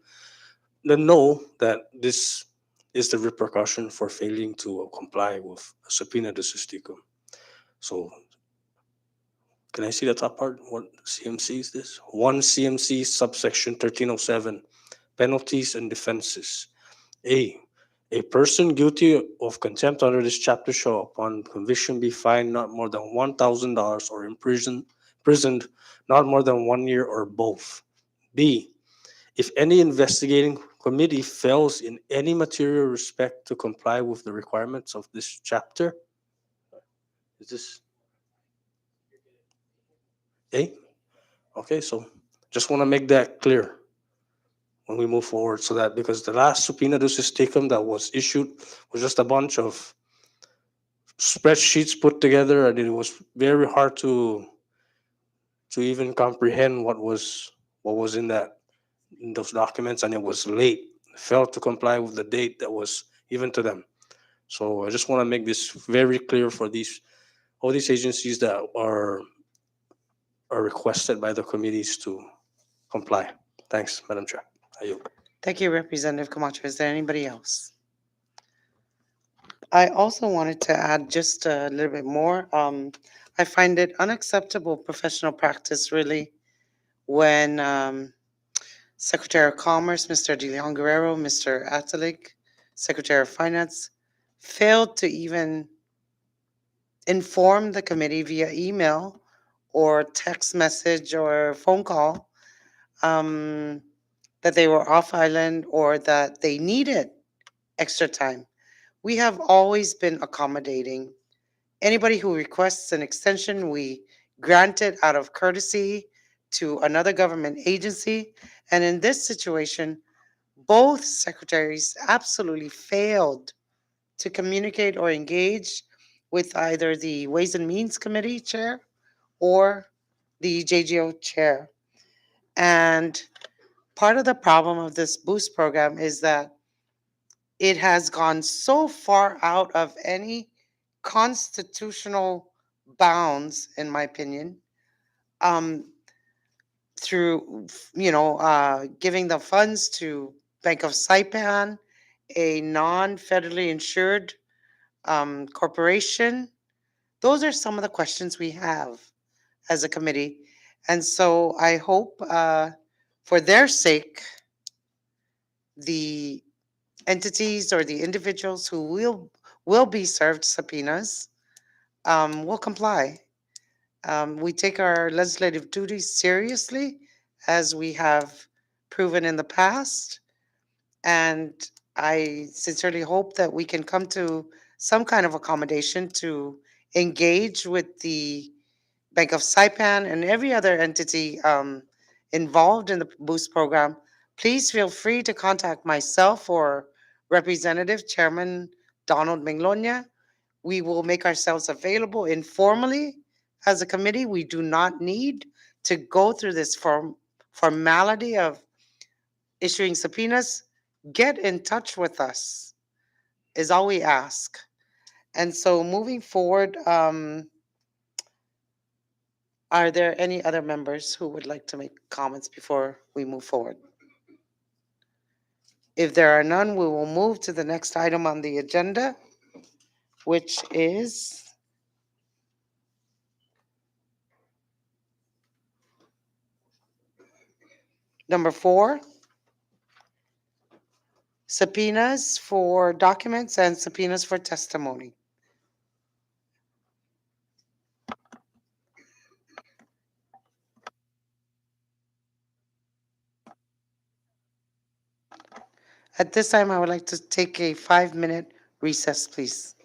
then know that this is the repercussion for failing to comply with a subpoena ducis tecum. So can I see the top part? What CMC is this? 1 CMC subsection 1307, penalties and defenses. A person guilty of contempt under this chapter shall, upon conviction, be fined not more than $1,000 or imprisoned not more than 1 year or both. B, if any investigating committee fails in any material respect to comply with the requirements of this chapter, is this A? Okay, so just want to make that clear when we move forward, so that because the last subpoena ducis tecum that was issued was just a bunch of spreadsheets put together, and it was very hard to even comprehend what was in those documents, and it was late. Failed to comply with the date that was given to them. So I just want to make this very clear for all these agencies that are requested by the committees to comply. Thanks, Madam Chair. I yield. Thank you, Representative Camacho. Is there anybody else? I also wanted to add just a little bit more. I find it unacceptable professional practice, really, when Secretary of Commerce, Mr. De Leon Guerrero, Mr. Atalig, Secretary of Finance, failed to even inform the committee via email or text message or phone call um, that they were off island or that they needed extra time. We have always been accommodating. Anybody who requests an extension, we grant it out of courtesy to another government agency. And in this situation, both secretaries absolutely failed to communicate or engage with either the Ways and Means Committee chair or the JGO chair. And part of the problem of this boost program is that it has gone so far out of any constitutional bounds, in my opinion, um, through giving the funds to Bank of Saipan, a non-federally insured corporation. Those are some of the questions we have as a committee, and so I hope, for their sake, the entities or the individuals who will be served subpoenas will comply. We take our legislative duties seriously, as we have proven in the past, and I sincerely hope that we can come to some kind of accommodation to engage with the Bank of Saipan and every other entity involved in the Boost program. Please feel free to contact myself or Representative Chairman Donald Minglonia. We will make ourselves available informally as a committee. We do not need to go through this formality of issuing subpoenas. Get in touch with us is all we ask. And so moving forward, are there any other members who would like to make comments before we move forward? If there are none, we will move to the next item on the agenda, which is number 4, subpoenas for documents and subpoenas for testimony. At this time, I would like to take a 5-minute recess, please.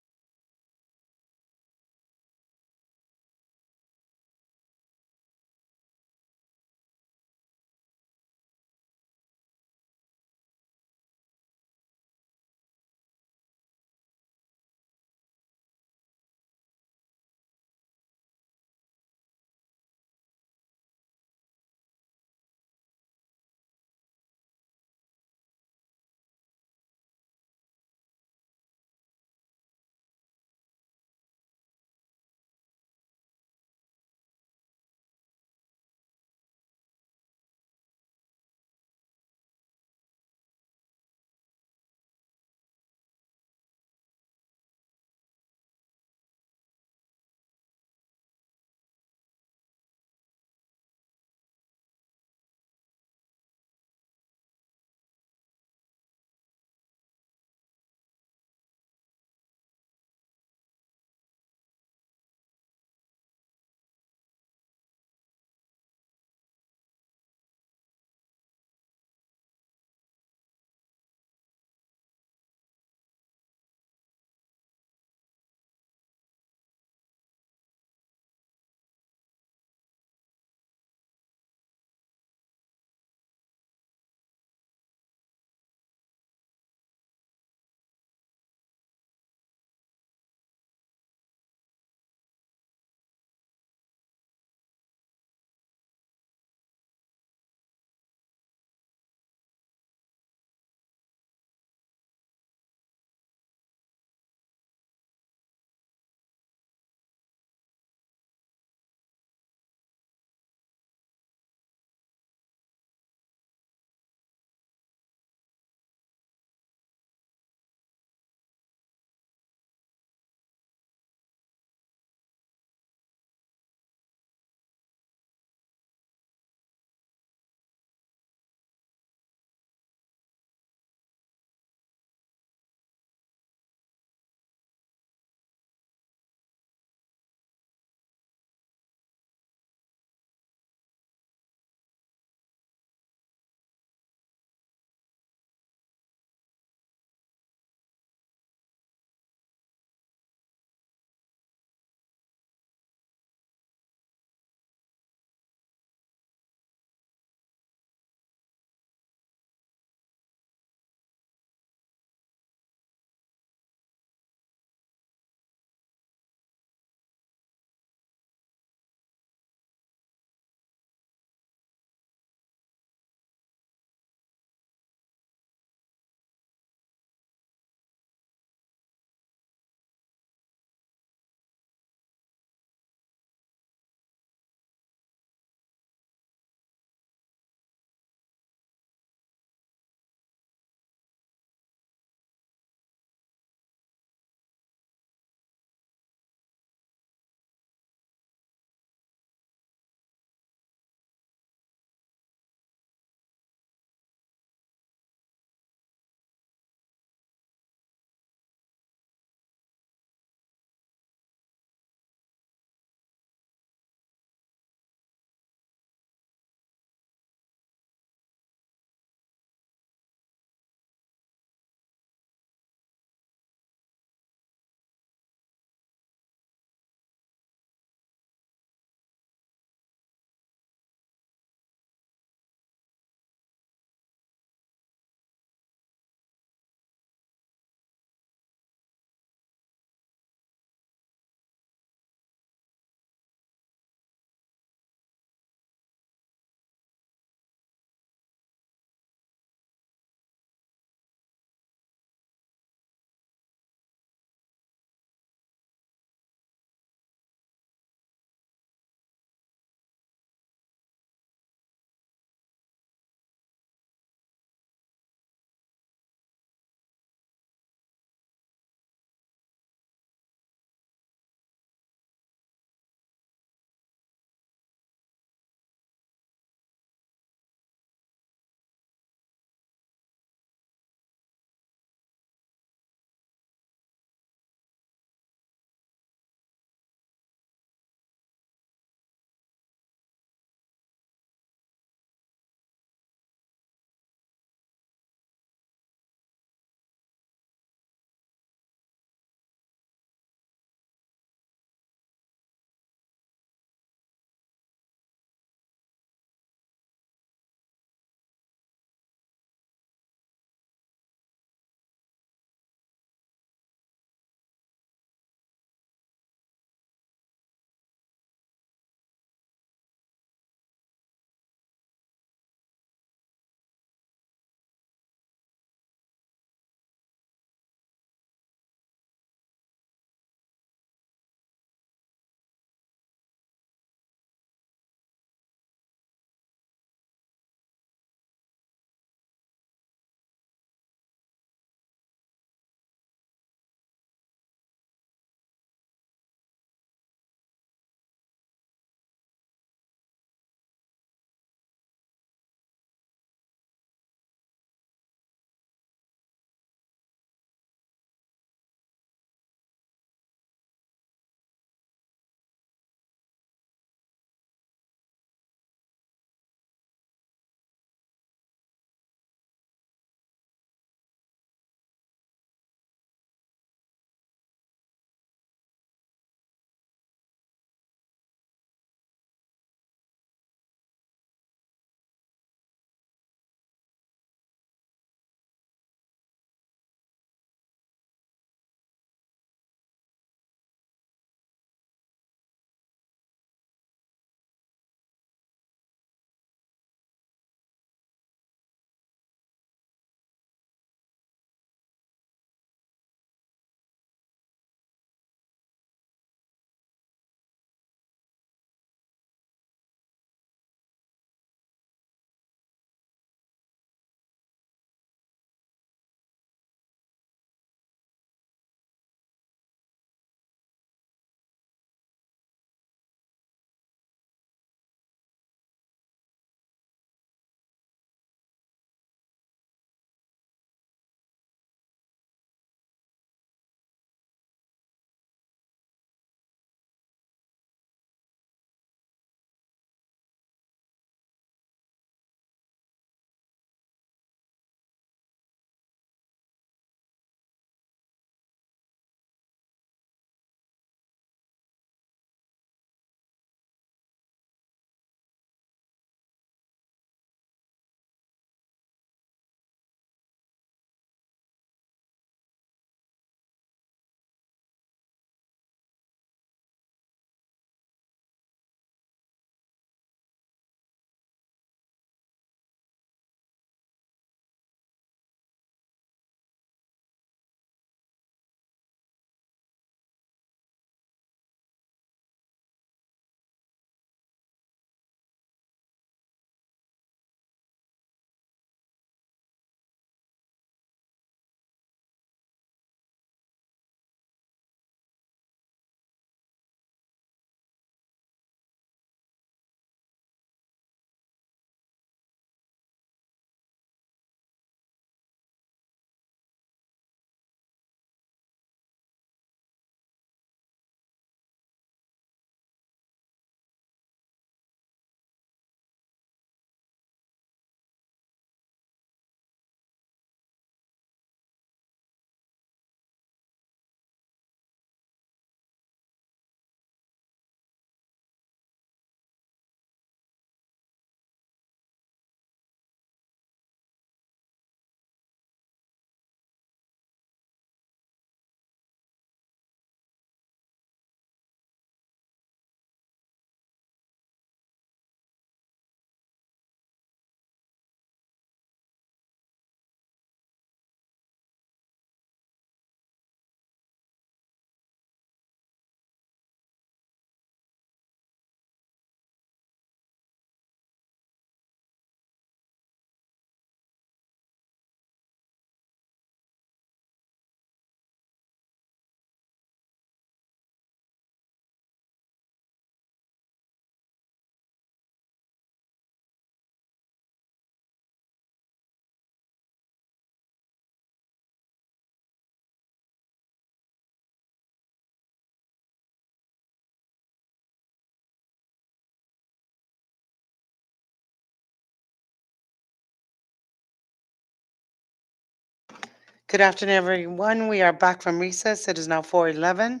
Good afternoon, everyone. We are back from recess. It is now 4:11.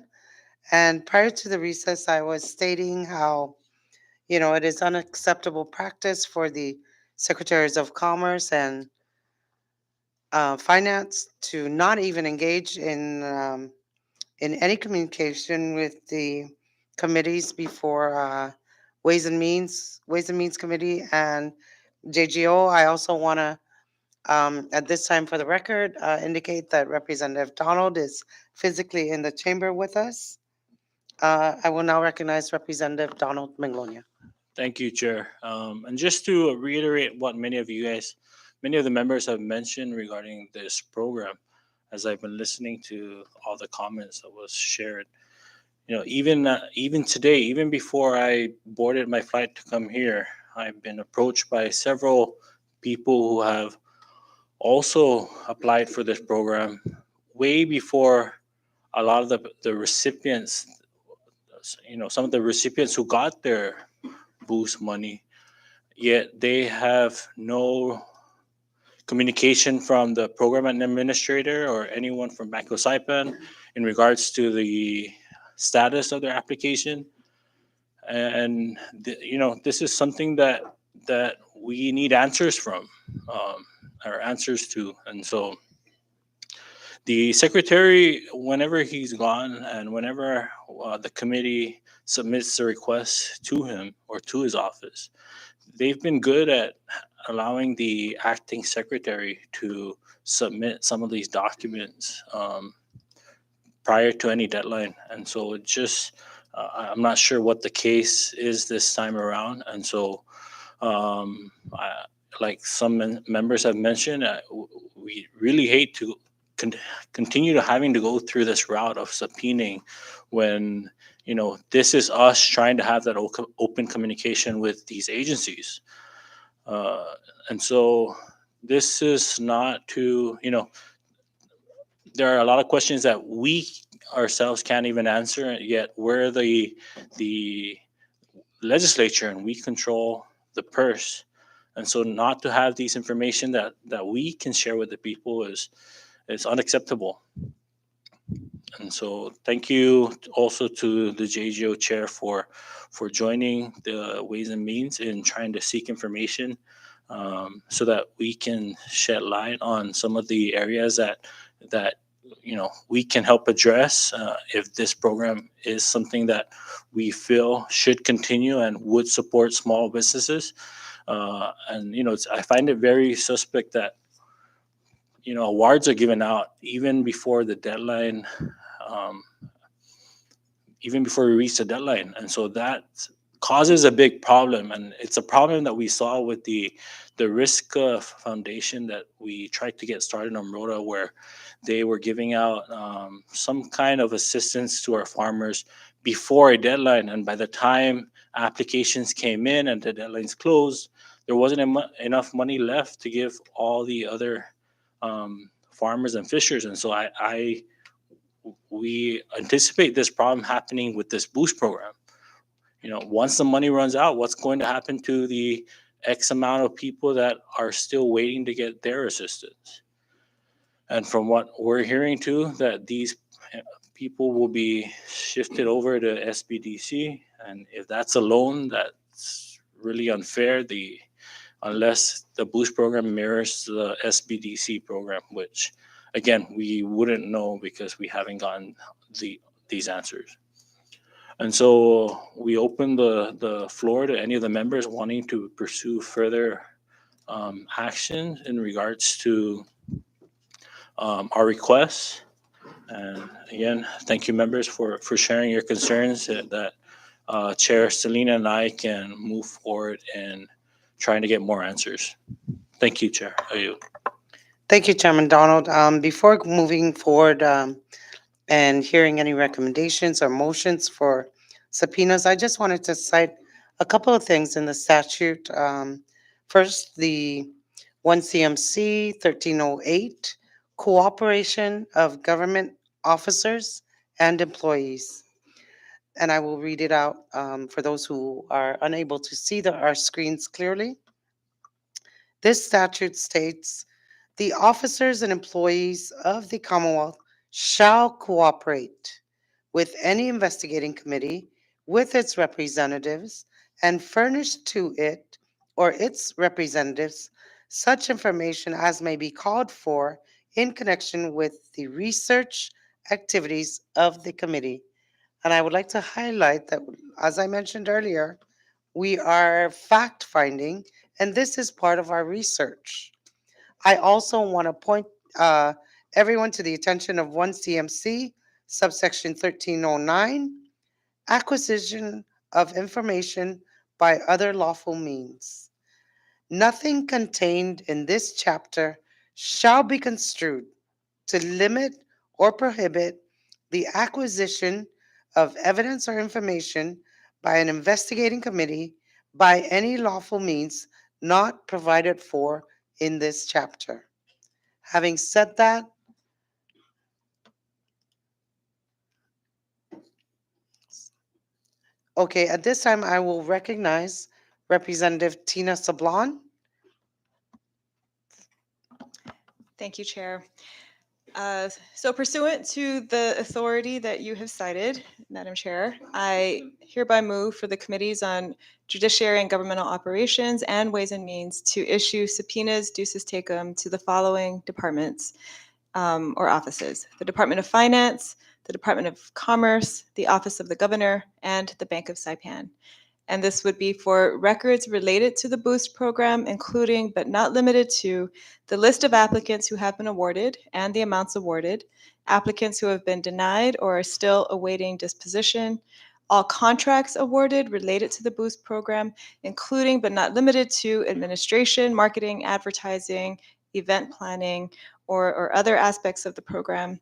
And prior to the recess, I was stating how, it is unacceptable practice for the secretaries of commerce and finance to not even engage in any communication with the committees before Ways and Means Committee and JGO. I also want to, at this time, for the record, indicate that Representative Donald is physically in the chamber with us. I will now recognize Representative Donald Manglonia. Thank you, Chair. And just to reiterate what many of the members have mentioned regarding this program, as I've been listening to all the comments that was shared, even today, even before I boarded my flight to come here, I've been approached by several people who have also applied for this program way before a lot of the recipients, some of the recipients who got their boost money, yet they have no communication from the program administrator or anyone from Banco Saipan in regards to the status of their application. And this is something that we need answers from, or answers to. And so the secretary, whenever he's gone and whenever the committee submits a request to him or to his office, they've been good at allowing the acting secretary to submit some of these documents prior to any deadline. And so it just, I'm not sure what the case is this time around. And so, like some members have mentioned, we really hate to continue to having to go through this route of subpoenaing when this is us trying to have that open communication with these agencies. And so this is not to, there are a lot of questions that we ourselves can't even answer, yet we're the legislature and we control the purse. And so not to have these information that we can share with the people is unacceptable. And so thank you also to the JGO chair for joining the Ways and Means in trying to seek information, so that we can shed light on some of the areas that we can help address, if this program is something that we feel should continue and would support small businesses. And I find it very suspect that awards are given out even before the deadline, um, even before we reach the deadline. And so that causes a big problem. And it's a problem that we saw with the Risk Foundation that we tried to get started on Rota, where they were giving out some kind of assistance to our farmers before a deadline. And by the time applications came in and the deadlines closed, there wasn't enough money left to give all the other farmers and fishers. And so we anticipate this problem happening with this boost program. Once the money runs out, what's going to happen to the X amount of people that are still waiting to get their assistance? And from what we're hearing too, that these people will be shifted over to SBDC. And if that's a loan, that's really unfair. Unless the boost program mirrors the SBDC program, which again, we wouldn't know because we haven't gotten these answers. And so we open the floor to any of the members wanting to pursue further action in regards to our requests. And again, thank you, members, for sharing your concerns, that Chair Selena and I can move forward in trying to get more answers. Thank you, Chair. Thank you, Chairman Donald. Before moving forward and hearing any recommendations or motions for subpoenas, I just wanted to cite a couple of things in the statute. First, the 1 CMC 1308, cooperation of government officers and employees. And I will read it out for those who are unable to see our screens clearly. This statute states The officers and employees of the Commonwealth shall cooperate with any investigating committee with its representatives and furnish to it or its representatives such information as may be called for in connection with the research activities of the committee. And I would like to highlight that, as I mentioned earlier, we are fact finding, and this is part of our research. I also want to point uh, everyone to the attention of 1 CMC, subsection 1309, acquisition of information by other lawful means. Nothing contained in this chapter shall be construed to limit or prohibit the acquisition of evidence or information by an investigating committee by any lawful means not provided for in this chapter. Having said that, okay, at this time I will recognize Representative Tina Sablon. Thank you, Chair. So pursuant to the authority that you have cited, Madam Chair, I hereby move for the Committees on Judiciary and Governmental Operations and Ways and Means to issue subpoenas duces tecum to the following departments or offices: the Department of Finance, the Department of Commerce, the Office of the Governor, and the Bank of Saipan. And this would be for records related to the Boost program, including but not limited to the list of applicants who have been awarded and the amounts awarded, applicants who have been denied or are still awaiting disposition, all contracts awarded related to the Boost program, including but not limited to administration, marketing, advertising, event planning, or other aspects of the program,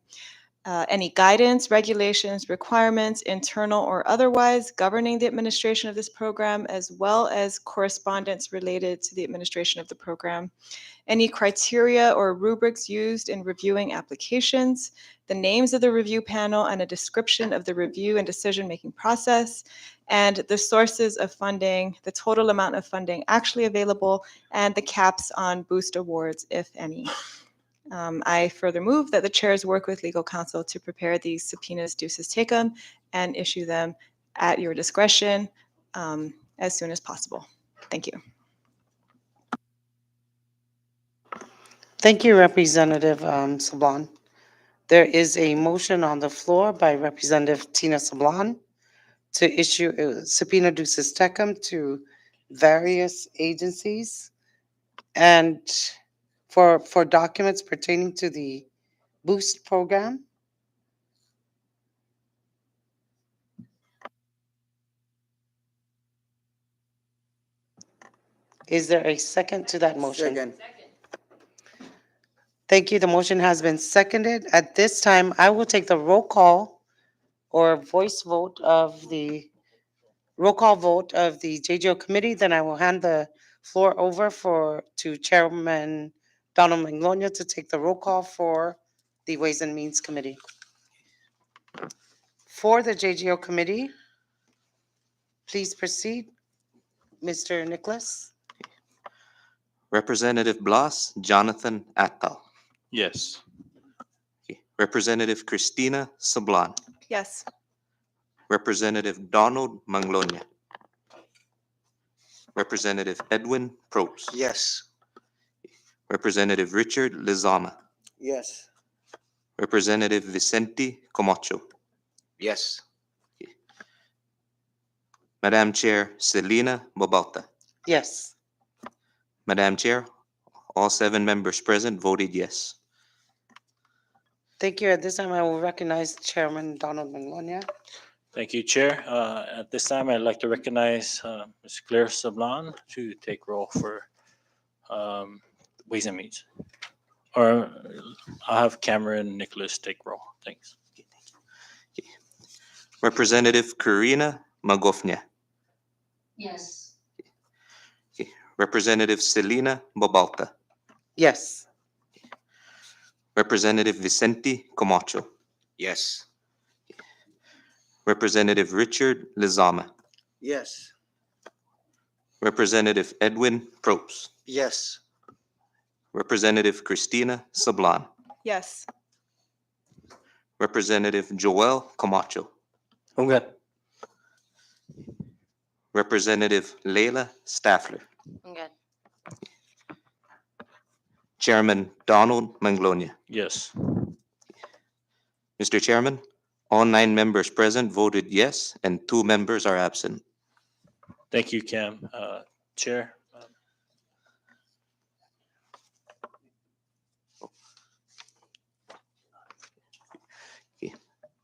any guidance, regulations, requirements, internal or otherwise, governing the administration of this program, as well as correspondence related to the administration of the program, any criteria or rubrics used in reviewing applications, the names of the review panel and a description of the review and decision-making process, and the sources of funding, the total amount of funding actually available, and the caps on boost awards, if any. I further move that the chairs work with legal counsel to prepare these subpoenas duces tecum and issue them at your discretion as soon as possible. Thank you. Thank you, Representative Sablon. There is a motion on the floor by Representative Tina Sablon to issue a subpoena duces tecum to various agencies and for documents pertaining to the Boost program. Is there a second to that motion? Second. Thank you. The motion has been seconded. At this time, I will take the roll call or voice vote of the roll call vote of the JGO committee. Then I will hand the floor over to Chairman Donald Magnolia to take the roll call for the Ways and Means Committee. For the JGO committee, please proceed, Mr. Nicholas. Representative Blas Jonathan Attal. Yes. Okay. Representative Christina Sablan. Yes. Representative Donald Manglonia. Representative Edwin Probst. Yes. Representative Richard Lizama. Yes. Representative Vicente Camacho. Yes. Madam Chair Selena Bobalta. Yes. Madam Chair, all 7 members present voted yes. Thank you. At this time, I will recognize Chairman Donald Magnolia. Thank you, Chair. At this time, I'd like to recognize Ms. Claire Sablan to take roll for Ways and Means. Or I'll have Cameron Nicholas take roll. Thanks. Representative Karina Magofnia. Yes. Okay. Representative Selena Bobalta. Yes. Representative Vicente Camacho. Yes. Representative Richard Lizama. Yes. Representative Edwin Probst. Yes. Representative Christina Sablan, Yes. Representative Joel Camacho, I'm good. Representative Leila Staffler, I'm good. Chairman Donald Manglonia. Yes. Mr. Chairman, all 9 members present voted yes, and 2 members are absent. Thank you, Cam. Chair.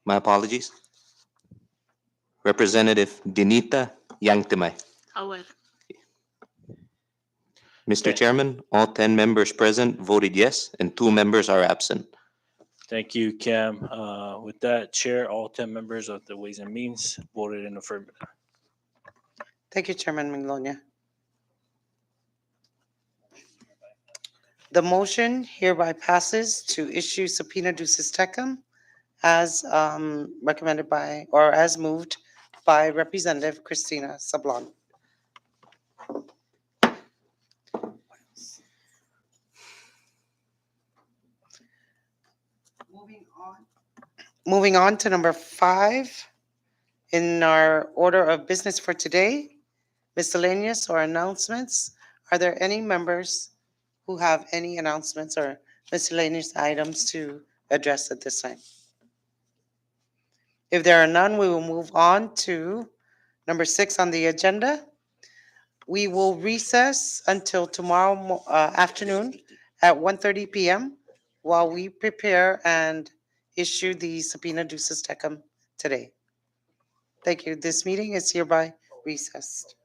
My apologies. Representative Dinita Yangtimay. Aware. Mr. Okay. Chairman, all 10 members present voted yes, and 2 members are absent. Thank you, Cam. With that, Chair, all 10 members of the Ways and Means voted in affirmative. Thank you, Chairman Manglonia. The motion hereby passes to issue subpoena duces tecum as recommended by, or as moved by Representative Christina Sablan. Moving on to number 5 in our order of business for today, miscellaneous or announcements. Are there any members who have any announcements or miscellaneous items to address at this time? If there are none, we will move on to number 6 on the agenda. We will recess until tomorrow afternoon at 1:30 p.m. while we prepare and issue the subpoena duces tecum today. Thank you. This meeting is hereby recessed.